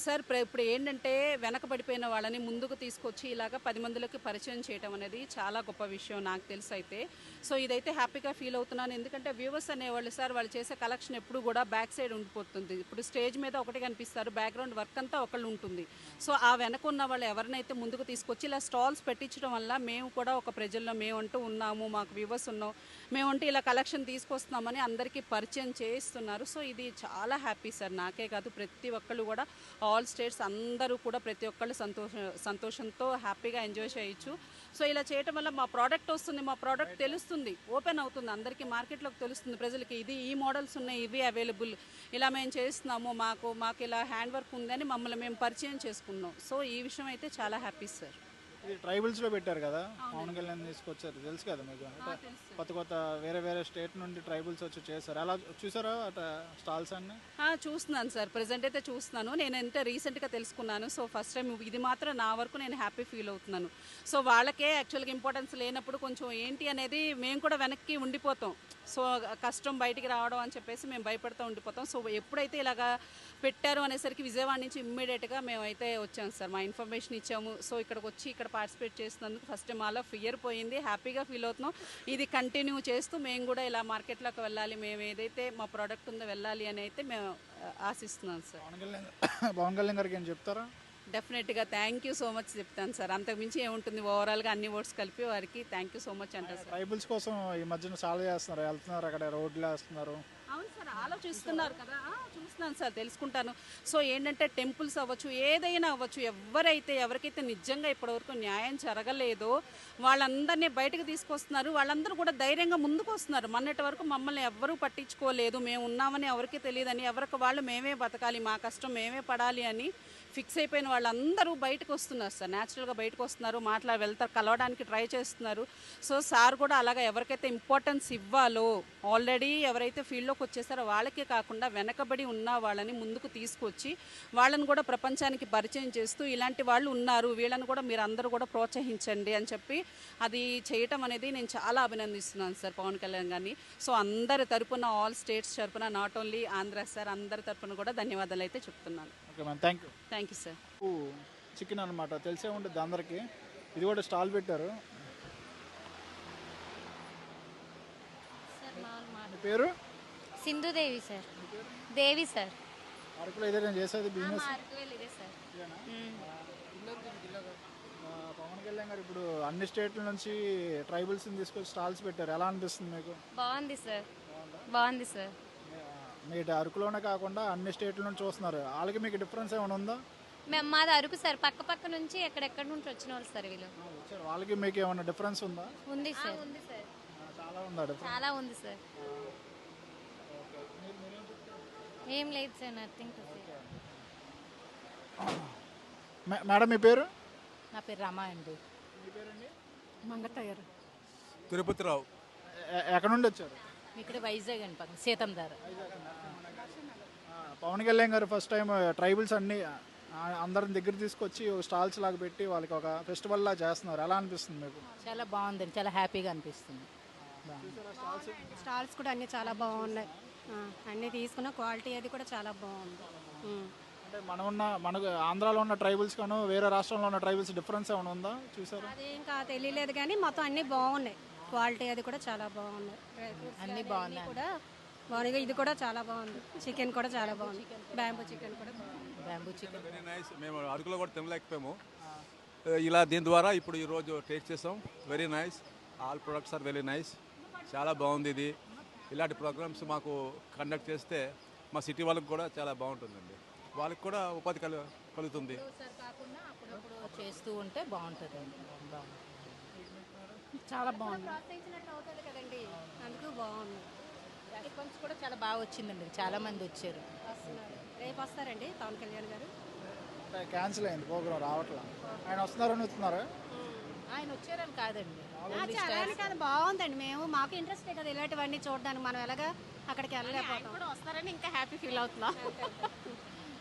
సార్ ఇప్పుడు ఏంటంటే వెనకబడిపోయిన వాళ్ళని ముందుకు తీసుకొచ్చి ఇలాగ 10 మందిలోకి పరిచయం చేయడం అనేది చాలా గొప్ప విషయం నాకు తెలిసి అయితే. సో ఇదైతే హ్యాపీగా ఫీల్ అవుతున్నాను. ఎందుకంటే వ్యూవర్స్ అనేవాళ్ళు సార్ వాళ్ళు చేసే కలెక్షన్ ఎప్పుడు కూడా బ్యాక్ సైడ్ ఉండిపోతుంది. ఇప్పుడు స్టేజ్ మీద ఒకటి కనిపిస్తారు, బ్యాక్గ్రౌండ్ వర్క్ అంతా ఒకళ్ళు ఉంటుంది. సో ఆ వెనక ఉన్న వాళ్ళు ఎవరినైతే ముందుకు తీసుకొచ్చి ఇలా స్టాల్స్ పెట్టించడం వల్ల మేము కూడా ఒక ప్రజల్లో మేమంటూ ఉన్నాము, మాకు వ్యూవర్స్ ఉన్నాం, మేమంటూ ఇలా కలెక్షన్ తీసుకొస్తున్నామని అందరికీ పరిచయం చేయిస్తున్నారు. సో ఇది చాలా హ్యాపీ సార్, నాకే కాదు ప్రతి ఒక్కళ్ళు కూడా, ఆల్ స్టేట్స్ అందరూ కూడా ప్రతి ఒక్కళ్ళు సంతోషంతో హ్యాపీగా ఎంజాయ్ చేయొచ్చు. సో ఇలా చేయటం వల్ల మా ప్రోడక్ట్ వస్తుంది, మా ప్రోడక్ట్ తెలుస్తుంది, ఓపెన్ అవుతుంది, అందరికీ మార్కెట్లోకి తెలుస్తుంది ప్రజలకి. ఈ మోడల్స్ ఉన్నాయి, ఇవి అవైలబుల్, ఇలా మేము చేస్తున్నాము, మాకు ఇలా హ్యాండ్ వర్క్ ఉందని మమ్మల్ని మేము పరిచయం చేసుకున్నాం. సో ఈ విషయం అయితే చాలా హ్యాపీ సార్. ఇది ట్రైబుల్స్లో పెట్టారు కదా, పవన్ కళ్యాణ్ తీసుకొచ్చారు, తెలుసు కదా మీకు? కొత్త వేరే స్టేట్ నుండి ట్రైబుల్స్ వచ్చి చేశారు, అలా చూసారా స్టాల్స్ అన్నీ? చూస్తున్నాను సార్, ప్రజెంట్ అయితే చూస్తున్నాను. నేను ఎంత రీసెంట్గా తెలుసుకున్నాను. సో ఫస్ట్ టైం ఇది మాత్రం నా వరకు నేను హ్యాపీ ఫీల్ అవుతున్నాను. సో వాళ్ళకే యాక్చువల్గా ఇంపార్టెన్స్ లేనప్పుడు కొంచెం ఏంటి అనేది మేము కూడా వెనక్కి ఉండిపోతాం. సో కష్టం బయటికి రావడం అని చెప్పేసి మేము భయపడుతూ ఉండిపోతాం. సో ఎప్పుడైతే ఇలాగా పెట్టారు అనేసరికి విజయవాడ నుంచి ఇమ్మీడియట్గా మేమైతే వచ్చాము సార్, మా ఇన్ఫర్మేషన్ ఇచ్చాము. సో ఇక్కడికి వచ్చి ఇక్కడ పార్టిసిపేట్ చేస్తున్నందుకు ఫస్ట్ మాలో ఫియర్ పోయింది, హ్యాపీగా ఫీల్ అవుతున్నాం. ఇది కంటిన్యూ చేస్తూ మేము కూడా ఇలా మార్కెట్లోకి వెళ్ళాలి, మేము ఏదైతే మా ప్రోడక్ట్ ఉందో వెళ్ళాలి అని అయితే మేము ఆశిస్తున్నాం సార్. పవన్ కళ్యాణ్ గారికి ఏం చెప్తారా? డెఫినెట్గా థ్యాంక్ యూ సో మచ్ చెప్తాను సార్. అంతకుమించి ఏముంటుంది, ఓవరాల్గా అన్ని వర్డ్స్ కలిపి వారికి థ్యాంక్ యూ సో మచ్ అంటారు సార్. ట్రైబుల్స్ కోసం ఈ మధ్యన చాలా చేస్తున్నారు, వెళ్తున్నారు అక్కడ రోడ్లు వేస్తున్నారు. అవును సార్, ఆలోచిస్తున్నారు కదా, చూస్తున్నాను సార్, తెలుసుకుంటాను. సో ఏంటంటే టెంపుల్స్ అవ్వచ్చు, ఏదైనా అవ్వచ్చు, ఎవరికైతే నిజంగా ఇప్పటివరకు న్యాయం జరగలేదో వాళ్ళందరినీ బయటకు తీసుకొస్తున్నారు. వాళ్ళందరూ కూడా ధైర్యంగా ముందుకు వస్తున్నారు. మొన్నటి వరకు మమ్మల్ని ఎవ్వరూ పట్టించుకోలేదు, మేము ఉన్నామని ఎవరికి తెలియదని, ఎవరికి వాళ్ళు మేమే బతకాలి, మా కష్టం మేమే పడాలి అని ఫిక్స్ అయిపోయిన వాళ్ళందరూ బయటకు వస్తున్నారు సార్, న్యాచురల్గా బయటకు వస్తున్నారు, వెళ్తారు, కలవడానికి ట్రై చేస్తున్నారు. సో సార్ కూడా అలాగా ఎవరికైతే ఇంపార్టెన్స్ ఇవ్వాలో ఆల్రెడీ ఎవరైతే ఫీల్డ్లోకి వచ్చేసారో వాళ్ళకే కాకుండా వెనకబడి ఉన్న వాళ్ళని ముందుకు తీసుకొచ్చి వాళ్ళని కూడా ప్రపంచానికి పరిచయం చేస్తూ ఇలాంటి వాళ్ళు ఉన్నారు, వీళ్ళని కూడా మీరు అందరూ కూడా ప్రోత్సహించండి అని చెప్పి అది చేయటం అనేది నేను చాలా అభినందిస్తున్నాను సార్ పవన్ కళ్యాణ్ గారిని. సో అందరి తరపున, ఆల్ స్టేట్స్ తరపున, నాట్ ఓన్లీ ఆంధ్ర సార్, అందరి తరపున కూడా ధన్యవాదాలు అయితే చెప్తున్నాను. Okay ma'am, thank you sir. Chicken అనమాట, తెలిసే ఉంటుంది అందరికీ. ఇది కూడా స్టాల్ పెట్టారు. పేరు? సింధు దేవి సార్. దేవి సార్. అరకులో ఇదే చేసేది బిజినెస్. ఇదే సార్. పవన్ కళ్యాణ్ గారు ఇప్పుడు అన్ని స్టేట్ల నుంచి ట్రైబల్స్ని తీసుకొచ్చి స్టాల్స్ పెట్టారు. ఎలా అనిపిస్తుంది మీకు? బాగుంది సార్. బాగుంది సార్. మీ అరకులోనే కాకుండా అన్ని స్టేట్ల నుంచి చూస్తున్నారు. వాళ్ళకి మీకు డిఫరెన్స్ ఏమైనా ఉందా? మేము మాది అరకు సార్. పక్క నుంచి ఎక్కడెక్కడి నుంచి వచ్చిన వాళ్ళు సార్ వీళ్ళు. వాళ్ళకి మీకు ఏమైనా డిఫరెన్స్ ఉందా? ఉంది సార్. ఉంది సార్. చాలా ఉందా డిఫరెన్స్? చాలా ఉంది సార్. ఏం లేదు sir. Nothing to say. Madam మీ పేరు? నా పేరు రమా అండి. మీ పేరండి? మంగతయ్యారు. తిరుపతిరావు. ఎక్కడ నుండి వచ్చారు? ఇక్కడ వైజాగ్ అండి, పక్కన సీతంధార. పవన్ కళ్యాణ్ గారు ఫస్ట్ టైం ట్రైబల్స్ అన్ని అందరిని దగ్గర తీసుకొచ్చి స్టాల్స్ లాగా పెట్టి వాళ్ళకి ఒక ఫెస్టివల్ లా చేస్తున్నారు. ఎలా అనిపిస్తుంది మీకు? చాలా బాగుందండి, చాలా హ్యాపీగా అనిపిస్తుంది. స్టాల్స్ కూడా అన్నీ చాలా బాగున్నాయి. అన్నీ తీసుకున్న క్వాలిటీ అది కూడా చాలా బాగుంది. అంటే మనకు ఆంధ్రాలో ఉన్న ట్రైబల్స్ కాను వేరే రాష్ట్రంలో ఉన్న ట్రైబల్స్ డిఫరెన్స్ ఏమైనా ఉందా చూసారు? అది ఇంకా తెలియలేదు కానీ మొత్తం అన్నీ బాగున్నాయి. క్వాలిటీ అది కూడా చాలా బాగున్నాయి. అన్నీ బాగున్నాయి కూడా బాగున్నాయి. ఇది కూడా చాలా బాగుంది. చికెన్ కూడా చాలా బాగుంది. బ్యాంబూ చికెన్ కూడా బాగుంది. Bamboo chicken very nice. మేము అరకులో కూడా తినలేకపోయాము. ఇలా దీని ద్వారా ఇప్పుడు ఈరోజు టేస్ట్ చేసాం. Very nice. All products are very nice. చాలా బాగుంది ఇది. ఇలాంటి ప్రోగ్రామ్స్ మాకు కండక్ట్ చేస్తే మా సిటీ వాళ్ళకి కూడా చాలా బాగుంటుందండి. వాళ్ళకి కూడా ఉపాధి కలుగుతుంది. కాకుండా అప్పుడప్పుడు చేస్తూ ఉంటే బాగుంటుందండి. చాలా బాగుంది. ప్రోత్సహించినట్టు అవుతుంది కదండి, అందుకు బాగుంది. రెస్పాన్స్ కూడా చాలా బాగా వచ్చిందండి. చాలా మంది వచ్చారు. వస్తున్నారు. రేపు వస్తారండి పవన్ కళ్యాణ్ గారు. క్యాన్సిల్ అయింది ప్రోగ్రామ్, రావట్లా. ఆయన వస్తున్నారని వస్తున్నారా? ఆయన వచ్చారని కాదండి. చాలా బాగుందండి. మాకు ఇంట్రెస్ట్ కదా ఇలాంటివన్నీ చూడడానికి. మనం ఎలాగా అక్కడికి వెళ్ళలేకపోతాం. కూడా వస్తారని ఇంకా హ్యాపీ ఫీల్ అవుతున్నా.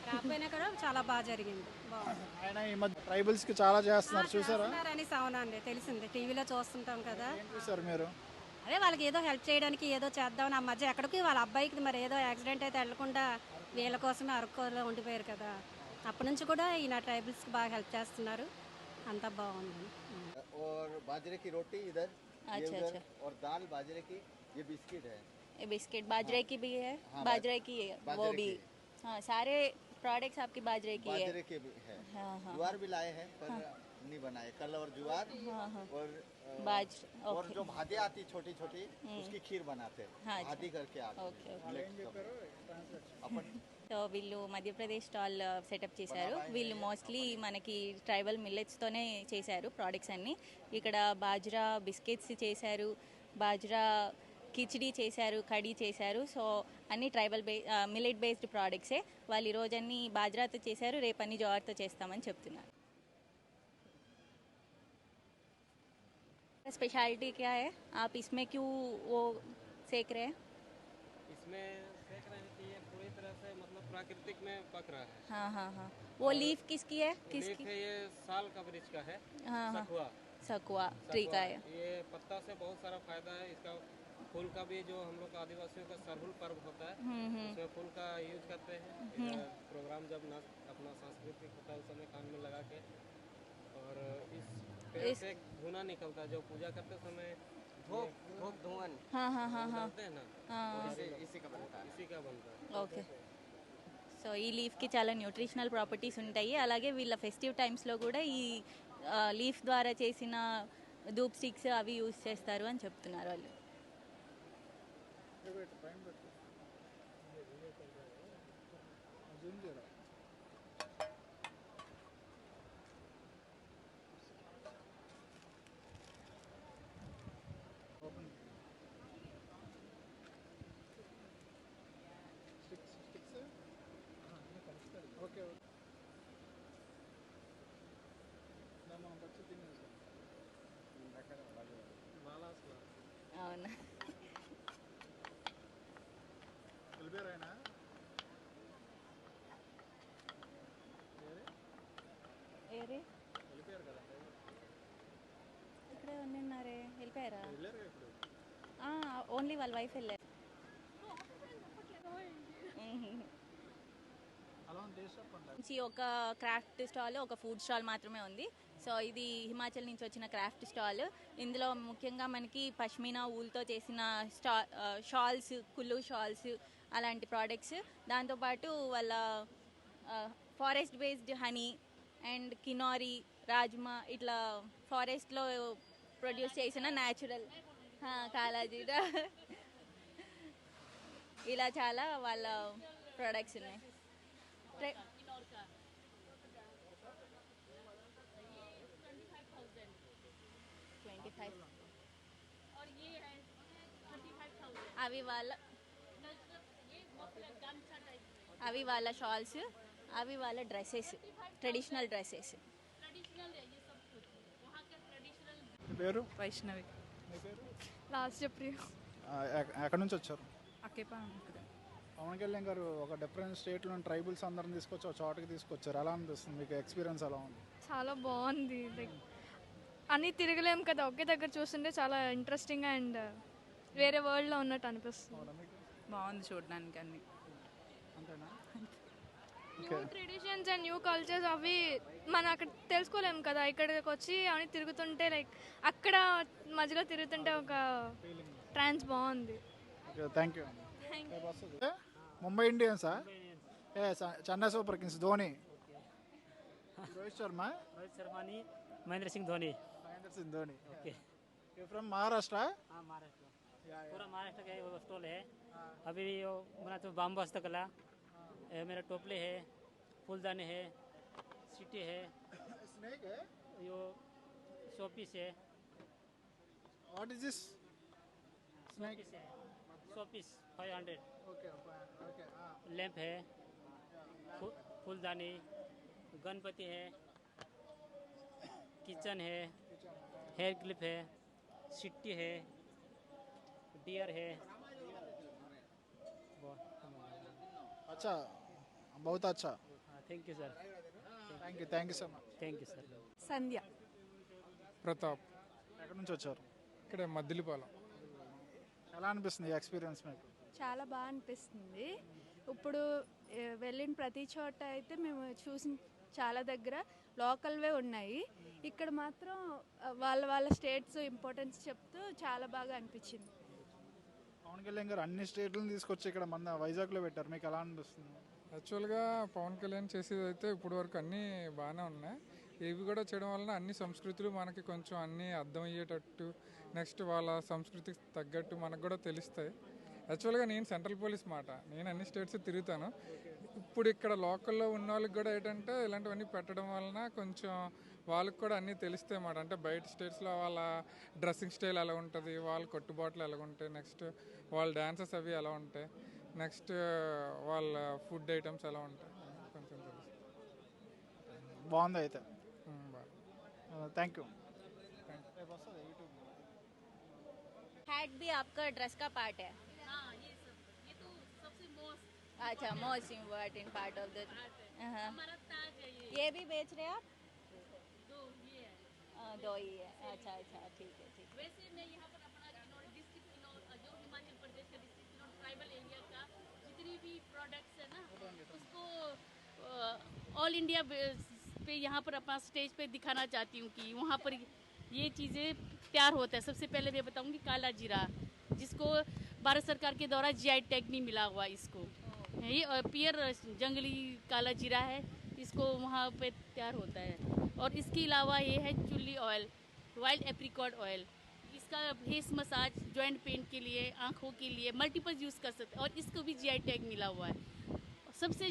రాకపోయినా కూడా చాలా బాగా జరిగింది. బాగుంది. ఆయన ఈ మధ్య ట్రైబల్స్ కి చాలా చేస్తున్నారు, చూసారా? అని అవునండి, తెలిసింది. టీవీలో చూస్తుంటాం కదా. చూసారు మీరు? అదే వాళ్ళకి ఏదో హెల్ప్ చేయడానికి ఏదో చేద్దామని ఆ మధ్య ఎక్కడికి వాళ్ళ అబ్బాయికి మరి ఏదో యాక్సిడెంట్ అయితే వెళ్లకుండా వీళ్ళ కోసమే అరకులో ఉండిపోయారు కదా. అప్పటి నుంచి కూడా ఈయన ట్రైబల్స్కి బాగా హెల్ప్ చేస్తున్నారు. అంతా బాగుంది. और बाजरे की रोटी इधर, अच्छा, अच्छा। और दाल बाजरे की, ये बिस्किट है। ये बिस्किट बाजरे की भी है। हाँ, बाजरे की है वो बाजरे भी। की। हाँ, सारे प्रोडक्ट्स आपकी बाजरे की है। बाजरे के भी है। हाँ, हाँ, ज्वार भी लाए हैं पर नहीं बनाए। कल और ज्वार हाँ, हाँ। और और ओके। जो भाजी आती छोटी छोटी उसकी खीर बनाते हैं। हाँ, अच्छा। भाजी करके आती ओके, है। ओके। अपन సో వీళ్ళు మధ్యప్రదేశ్ స్టాల్ సెటప్ చేశారు. వీళ్ళు మోస్ట్లీ మనకి ట్రైబల్ మిల్లెట్స్తోనే చేశారు ప్రోడక్ట్స్ అన్నీ. ఇక్కడ బాజ్రా బిస్కెట్స్ చేశారు, బాజ్రా కిచిడి చేశారు, కడీ చేశారు. సో అన్ని ట్రైబల్ మిల్లెట్ బేస్డ్ ప్రోడక్ట్సే. వాళ్ళు ఈరోజు అన్ని బాజ్రాతో చేశారు, రేపు అన్ని జవార్తో చేస్తామని చెప్తున్నారు. स्पेशलिटी क्या है? आप इसमें क्यों वो सेक रहे हैं? इसमें सेक रहे हैं कि ये पूरी तरह से मतलब प्राकृतिक में पक रहा है। हाँ हाँ हाँ। वो लीफ किसकी है? लीफ है ये साल का वृक्ष का है। हाँ, हाँ। सखुआ। सकुआ ट्री का है। ये पत्ता से बहुत सारा फायदा है। इसका फूल का भी जो हम लोग का आदिवासियों का सरहुल पर्व होता है, उसमें फूल का यूज करते हैं। प्रोग्राम जब अपना सांस्कृतिक होता है उस समय कान में लगा के, और इस पेड़ से एक धुआं निकलता है जो पूजा करते समय धुआं। हाँ हाँ हाँ हाँ डालते हैं ना, इसी का बनता है। ఓకే. సో ఈ లీఫ్కి చాలా న్యూట్రిషనల్ ప్రాపర్టీస్ ఉంటాయి. అలాగే వీళ్ళ ఫెస్టివ్ టైమ్స్లో కూడా ఈ లీఫ్ ద్వారా చేసిన ధూప్ స్టిక్స్ అవి యూజ్ చేస్తారు అని చెప్తున్నారు వాళ్ళు. అవునా? ఏరే ఇక్కడే ఉన్నారే, వెళ్ళిపోయారా? ఓన్లీ వాళ్ళ వైఫ్ వెళ్ళారు. ఒక క్రాఫ్ట్ స్టాల్, ఒక ఫుడ్ స్టాల్ మాత్రమే ఉంది. సో ఇది హిమాచల్ నుంచి వచ్చిన క్రాఫ్ట్ స్టాల్. ఇందులో ముఖ్యంగా మనకి పష్మీనా ఊల్తో చేసిన షాల్స్, కుల్లు షాల్స్, అలాంటి ప్రోడక్ట్స్. దాంతోపాటు వాళ్ళ ఫారెస్ట్ బేస్డ్ హనీ అండ్ కినోరీ, రాజ్మా ఇట్లా ఫారెస్ట్లో ప్రొడ్యూస్ చేసిన న్యాచురల్ కాలాజీరా ఇలా చాలా వాళ్ళ ప్రోడక్ట్స్ ఉన్నాయి. అవి వాళ్ళ షాల్స్, అవి వాళ్ళ డ్రెస్సెస్, ట్రెడిషనల్ డ్రెస్సెస్. పేరు వైష్ణవి. మీ పేరు? లాస్ట్ ప్రియ. ఎక్కడి నుంచి వచ్చారు? అక్కేపా. పవన్ కళ్యాణ్ గారు ఒక డిఫరెంట్ స్టేట్లో ట్రైబల్స్ అందరిని తీసుకొచ్చి ఒక చోటకి తీసుకొచ్చారు. ఎలా అనిపిస్తుంది మీకు? ఎక్స్పీరియన్స్ ఎలా ఉంది? చాలా బాగుంది. లైక్ అన్నీ తిరగలేం కదా, ఒకే దగ్గర చూస్తుంటే చాలా ఇంట్రెస్టింగ్ అండ్ వేరే వరల్డ్లో ఉన్నట్టు అనిపిస్తుంది. బాగుంది చూడడానికి అన్ని. అంతేనా? New traditions and new cultures అవి మనం అక్కడ తెలుసుకోలేము కదా, ఇక్కడికి వచ్చి అవన్నీ తిరుగుతుంటే లైక్ అక్కడ మధ్యలో తిరుగుతుంటే ఒక ట్రాన్స్ బాగుంది. Thank you. ముంబై ఇండియన్సా? Chennai super kings Dhoni, Rohit Sharma, Mahendra Singh Dhoni. Mahendra Singh Dhoni. Okay. You from Maharashtra? हाँ महाराष्ट्र. पूरा महाराष्ट्र का वो स्टॉल है. अभी वो बना तो बाम्बू हस्तकला, मेरा टोपले है, फूलदानी है, सिटी है, स्नेक है, यो शोपीस है. What is this? Snake showpiece है. शोपीस 500. Okay okay. लैंप है, फूलदानी, गणपति है, किचन है, हेयर क्लिप है, सिट्टी है, डियर है. अच्छा, बहुत अच्छा. Thank you sir. Thank you so much. Thank you sir. Sandhya. Pratap. ఎక్కడి నుంచి వచ్చారు? ఇక్కడ మద్దిలిపాలెం. ఎలా అనిపిస్తుంది ఈ ఎక్స్పీరియన్స్ మీకు? చాలా బాగా అనిపిస్తుంది. ఇప్పుడు వెళ్ళిన ప్రతి చోట అయితే మేము చూసిన చాలా దగ్గర లోకల్వే ఉన్నాయి, ఇక్కడ మాత్రం వాళ్ళ స్టేట్స్ ఇంపార్టెన్స్ చెప్తూ చాలా బాగా అనిపించింది. పవన్ కళ్యాణ్ గారు అన్ని స్టేట్లను తీసుకొచ్చి ఇక్కడ మన వైజాగ్లో పెట్టారు, మీకు ఎలా అనిపిస్తుంది? యాక్చువల్గా పవన్ కళ్యాణ్ చేసేది అయితే ఇప్పటి వరకు అన్నీ బాగానే ఉన్నాయి. ఇవి కూడా చేయడం వలన అన్ని సంస్కృతులు మనకి కొంచెం అన్నీ అర్థమయ్యేటట్టు, నెక్స్ట్ వాళ్ళ సంస్కృతికి తగ్గట్టు మనకు కూడా తెలుస్తాయి. యాక్చువల్గా నేను సెంట్రల్ పోలీస్ మాట, నేను అన్ని స్టేట్స్ తిరుగుతాను. ఇప్పుడు ఇక్కడ లోకల్లో ఉన్న వాళ్ళకి కూడా ఏంటంటే ఇలాంటివన్నీ పెట్టడం వలన కొంచెం వాళ్ళకి కూడా అన్నీ తెలుస్తాయి అన్నమాట. అంటే బయట స్టేట్స్లో వాళ్ళ డ్రెస్సింగ్ స్టైల్ ఎలా ఉంటుంది, వాళ్ళ కట్టుబాట్లు ఎలా ఉంటాయి, నెక్స్ట్ వాళ్ళ డ్యాన్సెస్ అవి ఎలా ఉంటాయి, నెక్స్ట్ వాళ్ళ ఫుడ్ ఐటమ్స్ ఎలా ఉంటాయి కొంచెం తెలుస్తుంది. బాగుంది అయితే. Thank you. हैट भी आपका ड्रेस का पार्ट है? अच्छा, most important part of the. ये भी बेच रहे आप? दो ही है. अच्छा अच्छा, ठीक है ठीक है. वैसे मैं यहाँ पर अपना डिस्ट्रिक्ट जो हिमाचल प्रदेश का डिस्ट्रिक्ट ट्राइबल एरिया का जितनी भी प्रोडक्ट्स है ना, उसको ऑल इंडिया पे यहाँ पर अपना स्टेज पे दिखाना चाहती हूँ कि वहाँ पर ये चीज़ें तैयार होता है. सबसे पहले मैं बताऊँगी काला जीरा, जिसको भारत सरकार के द्वारा GI टैग नहीं मिला हुआ इसको. ये पियर जंगली काला जीरा है, इसको वहाँ पे तैयार होता है. और इसके अलावा ये है चुल्ली ऑयल, वाइल्ड एप्रिकॉट ऑयल. इसका फेस मसाज, जॉइंट पेन के लिए, आँखों के लिए मल्टीपल यूज़ कर सकते हैं. और इसको भी GI टैग मिला हुआ है. सबसे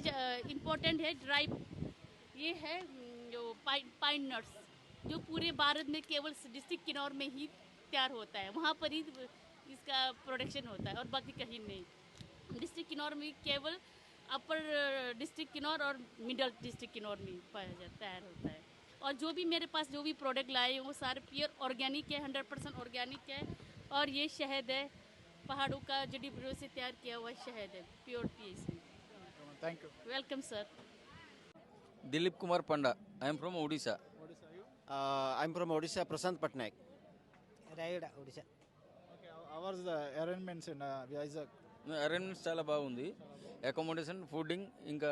इम्पोर्टेंट है ड्राई, ये है जो पाइन नट्स, जो पूरे भारत में केवल डिस्ट्रिक्ट किन्नौर में ही तैयार होता है, वहाँ पर ही इसका प्रोडक्शन होता है और बाकी कहीं नहीं. डिस्ट्रिक्ट किन्नौर में केवल अपर डिस्ट्रिक्ट किन्नौर और मिडल डिस्ट्रिक्ट किन्नौर में पाया जाता तैयार होता है. और जो भी मेरे पास जो भी प्रोडक्ट लाए हैं वो सारे प्योर ऑर्गेनिक है, 100% ऑर्गेनिक है. और ये शहद है, पहाड़ों का जड़ी बूटियों से तैयार किया हुआ शहद है, pure piece. Thank you. Welcome sir. Dilip Kumar Panda. I am from Odisha. I'm from Odisha, Prasant Patnaik. Rayuda, Odisha. Okay, how was the arrangements in Vizag? Arrangements చాలా బాగుంది. అకామిడేషన్, ఫుడ్డింగ్, ఇంకా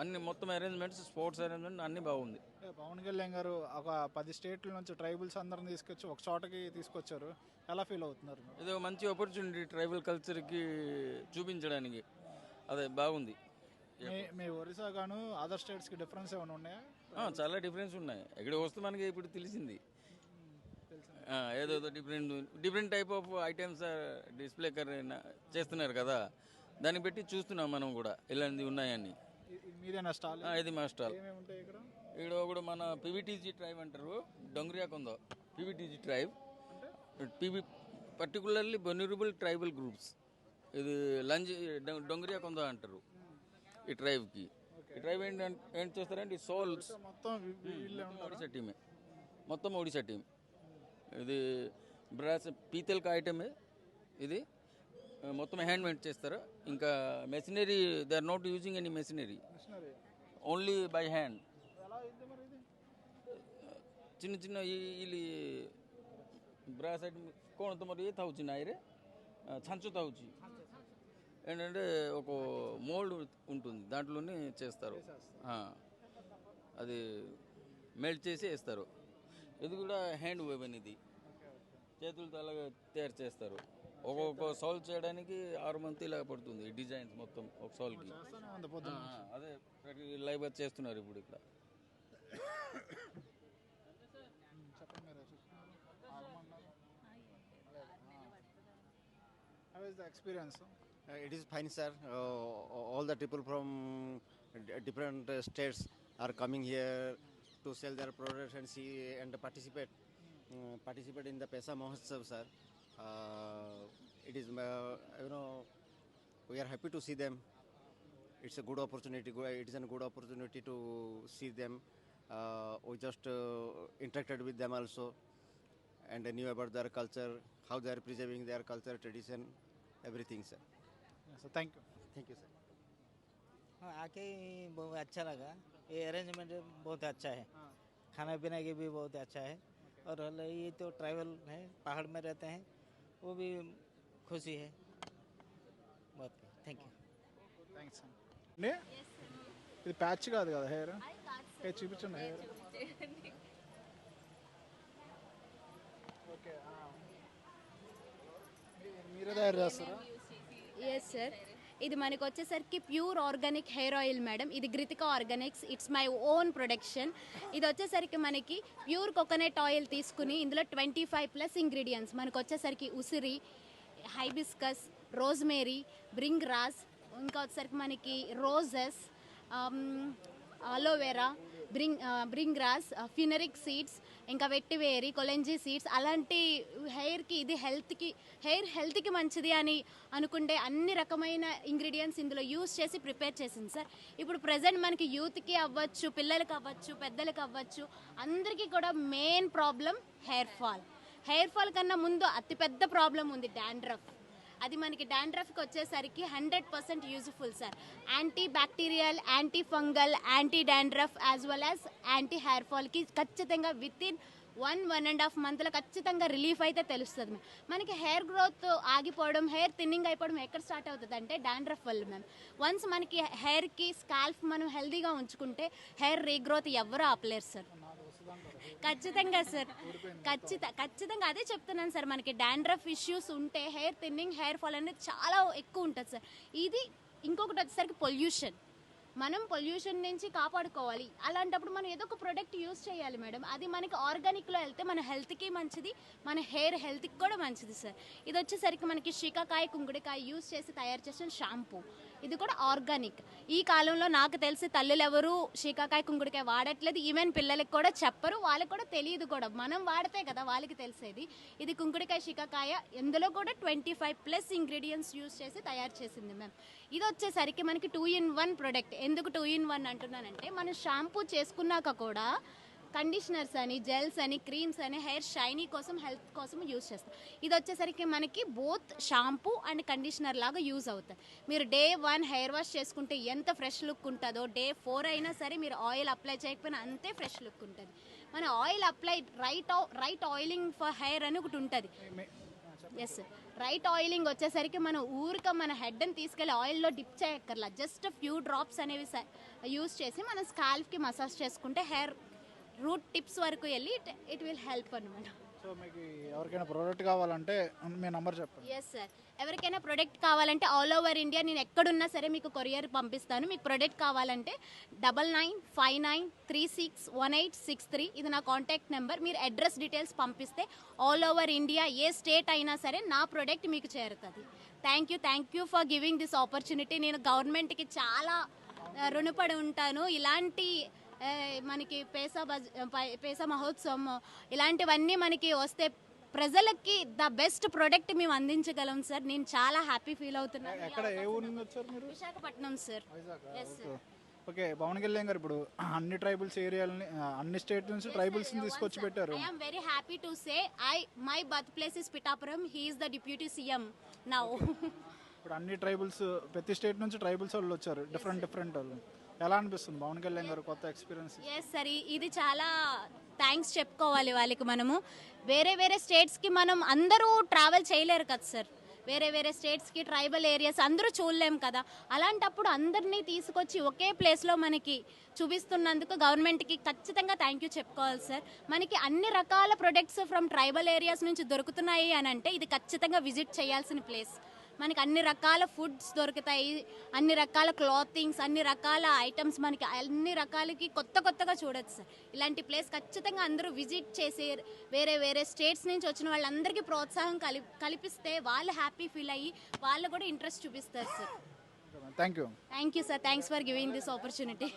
అన్ని మొత్తం అరేంజ్మెంట్స్, స్పోర్ట్స్ అరేంజ్మెంట్ అన్నీ బాగుంది. పవన్ కళ్యాణ్ గారు ఒక 10 స్టేట్ల నుంచి ట్రైబల్స్ అందరిని తీసుకొచ్చి ఒక చోటకి తీసుకొచ్చారు, ఎలా ఫీల్ అవుతున్నారు? ఇది ఒక మంచి ఆపర్చునిటీ ట్రైబల్ కల్చర్కి చూపించడానికి. అదే బాగుంది. మీ ఒరిస్సా గాను అదర్ స్టేట్స్కి డిఫరెన్స్ ఏమైనా ఉన్నాయా? చాలా డిఫరెన్స్ ఉన్నాయి. ఇక్కడ వస్తే మనకి ఇప్పుడు తెలిసింది. ఏదో different type of items display చేస్తున్నారు కదా, దాన్ని బట్టి చూస్తున్నాం మనం కూడా ఇలాంటివి ఉన్నాయని. మీదేనా స్టాల్? ఇది మా స్టాల్. ఇక్కడ ఇక్కడ ఒకటి మన పీవీటీజీ ట్రైబ్ అంటారు, Dongria Kondh PVTG tribe, particularly vulnerable tribal groups. ఇది డొంగ్రియా కొందో అంటారు ఈ ట్రైబ్కి. ఈ ట్రైబ్ ఏం చేస్తారంటే ఈ సోల్స్ మొత్తం ఒడిశా టీమే, మొత్తం ఒడిశా టీం. ఇది బ్రాస్ పీతల్ కా ఐటమే. ఇది మొత్తం హ్యాండ్ మేడ్ చేస్తారు. ఇంకా machinery they are not using any machinery, only by hand. చిన్న చిన్న ಇಲ್ಲಿ బ్రాస్ ఐటమ్ కోణ తమరు ఏ తావుచి నాయరే సంచు తావుచి ఏంటంటే ఒక మోల్డ్ ఉంటుంది, దాంట్లోనే చేస్తారు. అది మెల్ట్ చేసి వేస్తారు. ఇది కూడా హ్యాండ్ వేవెన్, ఇది చేతులతో అలాగా తయారు చేస్తారు. ఒక్కొక్క సోల్ చేయడానికి 6 మంత్ ఇలా పడుతుంది ఈ డిజైన్స్ మొత్తం ఒక సోల్కి. అదే లైవ్గా చేస్తున్నారు ఇప్పుడు ఇక్కడ. How is the experience? It is fine, sir. All the people from different states are coming here to sell their products and see and participate in the Pesa Mahotsav, sir. It is, we are happy to see them. It's a good opportunity. It is a good opportunity to see them. We just interacted with them also and knew about their culture, how they are preserving their culture, tradition, everything, sir. So thank you. Thank you, sir. हाँ, आके बहुत अच्छा लगा. ये अरेंजमेंट बहुत अच्छा है. खाना पीना की भी बहुत अच्छा है. और ये तो ट्रैवल है, पहाड़ में रहते हैं, वो भी खुशी है बहुत. Thank you. థ్యాంక్స్ అండి. ఇది ప్యాచ్ కాదు కదా హెయిర్? చూపించండి హెయిర్. ఓకే, మీరే తయారు చేస్తారా? Yes sir. ఇది మనకు వచ్చేసరికి pure organic hair oil madam. ఇది Gritika organics, it's my own production. ఇది వచ్చేసరికి మనకి ప్యూర్ కోకోనట్ ఆయిల్ తీసుకుని ఇందులో 25+ ఇంగ్రీడియంట్స్ మనకు వచ్చేసరికి ఉసిరి, హైబిస్కస్, రోజ్మేరీ, బ్రింగ్ రాస్, ఇంకా వచ్చేసరికి మనకి roses, aloe vera, bhringraj, fenugreek seeds, ఇంకా వెట్టివేరి, కొలెంజీ సీడ్స్, అలాంటి హెయిర్కి ఇది హెయిర్ హెల్త్కి మంచిది అని అనుకుంటే అన్ని రకమైన ఇంగ్రీడియంట్స్ ఇందులో యూస్ చేసి ప్రిపేర్ చేసింది సార్. ఇప్పుడు ప్రజెంట్ మనకి యూత్కి అవ్వచ్చు, పిల్లలకి అవ్వచ్చు, పెద్దలకి అవ్వచ్చు, అందరికీ కూడా మెయిన్ ప్రాబ్లం హెయిర్ ఫాల్ కన్నా ముందు అతిపెద్ద ప్రాబ్లం ఉంది డాండ్రఫ్. అది మనకి డాండ్రఫ్కి వచ్చేసరికి 100% useful sir. Anti bacterial, anti fungal, anti dandruff as well as anti hair ఫాల్కి ఖచ్చితంగా వితిన్ 1.5 మంత్లో ఖచ్చితంగా రిలీఫ్ అయితే తెలుస్తుంది మ్యామ్. మనకి హెయిర్ గ్రోత్ ఆగిపోవడం, హెయిర్ థిన్నింగ్ అయిపోవడం ఎక్కడ స్టార్ట్ అవుతుంది అంటే డాండ్రఫ్ వల్ల మ్యామ్. వన్స్ మనకి హెయిర్కి స్కాల్ఫ్ మనం హెల్తీగా ఉంచుకుంటే హెయిర్ రీగ్రోత్ ఎవరు ఆపలేరు సార్. ఖచ్చితంగా సార్, ఖచ్చితంగా అదే చెప్తున్నాను సార్. మనకి డాండ్రఫ్ ఇష్యూస్ ఉంటే హెయిర్ థిన్నింగ్, హెయిర్ ఫాల్ అనేది చాలా ఎక్కువ ఉంటుంది సార్. ఇది ఇంకొకటి వచ్చేసరికి పొల్యూషన్. మనం పొల్యూషన్ నుంచి కాపాడుకోవాలి. అలాంటప్పుడు మనం ఏదో ఒక ప్రోడక్ట్ యూజ్ చేయాలి మేడం. అది మనకి ఆర్గానిక్లో వెళ్తే మన హెల్త్కి మంచిది, మన హెయిర్ హెల్త్కి కూడా మంచిది సార్. ఇది వచ్చేసరికి మనకి శీకాకాయ, కుంకుడికాయ యూజ్ చేసి తయారు చేసిన షాంపూ. ఇది కూడా ఆర్గానిక్. ఈ కాలంలో నాకు తెలిసి తల్లులు ఎవరు శీకాకాయ, కుంకుడికాయ వాడట్లేదు. ఈవెన్ పిల్లలకి కూడా చెప్పరు, వాళ్ళకి కూడా తెలియదు కూడా. మనం వాడితే కదా వాళ్ళకి తెలిసేది. ఇది కుంకుడికాయ, శీకాకాయ, ఇందులో కూడా 25+ ఇంగ్రీడియంట్స్ యూజ్ చేసి తయారు చేసింది మ్యామ్. ఇది వచ్చేసరికి మనకి 2-in-1 ప్రోడక్ట్. ఎందుకు 2-in-1 అంటున్నానంటే, మనం షాంపూ చేసుకున్నాక కూడా కండిషనర్స్ అని, జెల్స్ అని, క్రీమ్స్ అని హెయిర్ షైనీ కోసం, హెల్త్ కోసం యూజ్ చేస్తాం. ఇది వచ్చేసరికి మనకి బోత్ షాంపూ అండ్ కండిషనర్ లాగా యూజ్ అవుతుంది. మీరు Day 1 హెయిర్ వాష్ చేసుకుంటే ఎంత ఫ్రెష్ లుక్ ఉంటుందో, Day 4 అయినా సరే మీరు ఆయిల్ అప్లై చేయకపోయినా అంతే ఫ్రెష్ లుక్ ఉంటుంది. మన oil apply right oiling for hair అని ఒకటి ఉంటుంది. ఎస్, రైట్ ఆయిలింగ్ వచ్చేసరికి మనం మన హెడ్ని తీసుకెళ్ళి ఆయిల్లో డిప్ చేయక్కర్లా. జస్ట్ ఫ్యూ డ్రాప్స్ అనేవి యూజ్ చేసి మనం స్కాల్ఫ్కి మసాజ్ చేసుకుంటే హెయిర్ రూట్ టిప్స్ వరకు వెళ్ళి ఇట్ విల్ హెల్ప్ అనమాట. సో మీకు ఎవరికైనా ప్రోడక్ట్ కావాలంటే మీ నెంబర్ చెప్పండి. ఎస్ సార్, ఎవరికైనా ప్రొడక్ట్ కావాలంటే ఆల్ ఓవర్ ఇండియా నేను ఎక్కడున్నా సరే మీకు కొరియర్ పంపిస్తాను. మీకు ప్రొడక్ట్ కావాలంటే 9959361863 ఇది నా కాంటాక్ట్ నెంబర్. మీరు అడ్రస్ డీటెయిల్స్ పంపిస్తే ఆల్ ఓవర్ ఇండియా ఏ స్టేట్ అయినా సరే నా ప్రొడక్ట్ మీకు చేరుతుంది. Thank you for giving this opportunity. నేను గవర్నమెంట్కి చాలా రుణపడి ఉంటాను. ఇలాంటి మనకి పేసా మహోత్సవం ఇలాంటివన్నీ మనకి వస్తే ప్రజలకి ద బెస్ట్ ప్రొడక్ట్ మేము అందించగలం సార్. నేను చాలా హ్యాపీ ఫీల్ అవుతున్నాను. ఎక్కడ ఏ ఊరు నుంచి వచ్చారు మీరు? Visakhapatnam sir. Yes sir. Okay, Pawan Kalyan గారు ఇప్పుడు అన్ని ట్రైబల్స్ ఏరియాలని అన్ని స్టేట్ నుంచి ట్రైబల్స్ తీసుకొచ్చి పెట్టారు. I am very happy to say my birth place is Pithapuram. He is the deputy CM now. ఇప్పుడు అన్ని ట్రైబల్స్ ప్రతి స్టేట్ నుంచి ట్రైబల్స్ వాళ్ళు వచ్చారు, డిఫరెంట్ వాళ్ళు. ఎలా అనిపిస్తుంది పవన్ కళ్యాణ్ గారు కొత్త ఎక్స్పీరియన్స్? ఎస్ సార్, ఇది చాలా థ్యాంక్స్ చెప్పుకోవాలి వాళ్ళకి. మనము వేరే స్టేట్స్కి మనం అందరూ ట్రావెల్ చేయలేరు కదా సార్. వేరే స్టేట్స్కి ట్రైబల్ ఏరియాస్ అందరూ చూడలేం కదా. అలాంటప్పుడు అందరినీ తీసుకొచ్చి ఒకే ప్లేస్లో మనకి చూపిస్తున్నందుకు గవర్నమెంట్కి ఖచ్చితంగా థ్యాంక్ యూ చెప్పుకోవాలి సార్. మనకి అన్ని రకాల ప్రొడక్ట్స్ ఫ్రమ్ ట్రైబల్ ఏరియాస్ నుంచి దొరుకుతున్నాయి అని అంటే ఇది ఖచ్చితంగా విజిట్ చేయాల్సిన ప్లేస్. మనకి అన్ని రకాల ఫుడ్స్ దొరుకుతాయి, అన్ని రకాల క్లాతింగ్స్, అన్ని రకాల ఐటమ్స్ మనకి అన్ని రకాలకి కొత్తగా చూడొచ్చు సార్. ఇలాంటి ప్లేస్ ఖచ్చితంగా అందరూ విజిట్ చేసి వేరే స్టేట్స్ నుంచి వచ్చిన వాళ్ళందరికీ ప్రోత్సాహం కల్పిస్తే వాళ్ళు హ్యాపీ ఫీల్ అయ్యి వాళ్ళు కూడా ఇంట్రెస్ట్ చూపిస్తారు sir. Thank you sir. Thanks for giving this opportunity.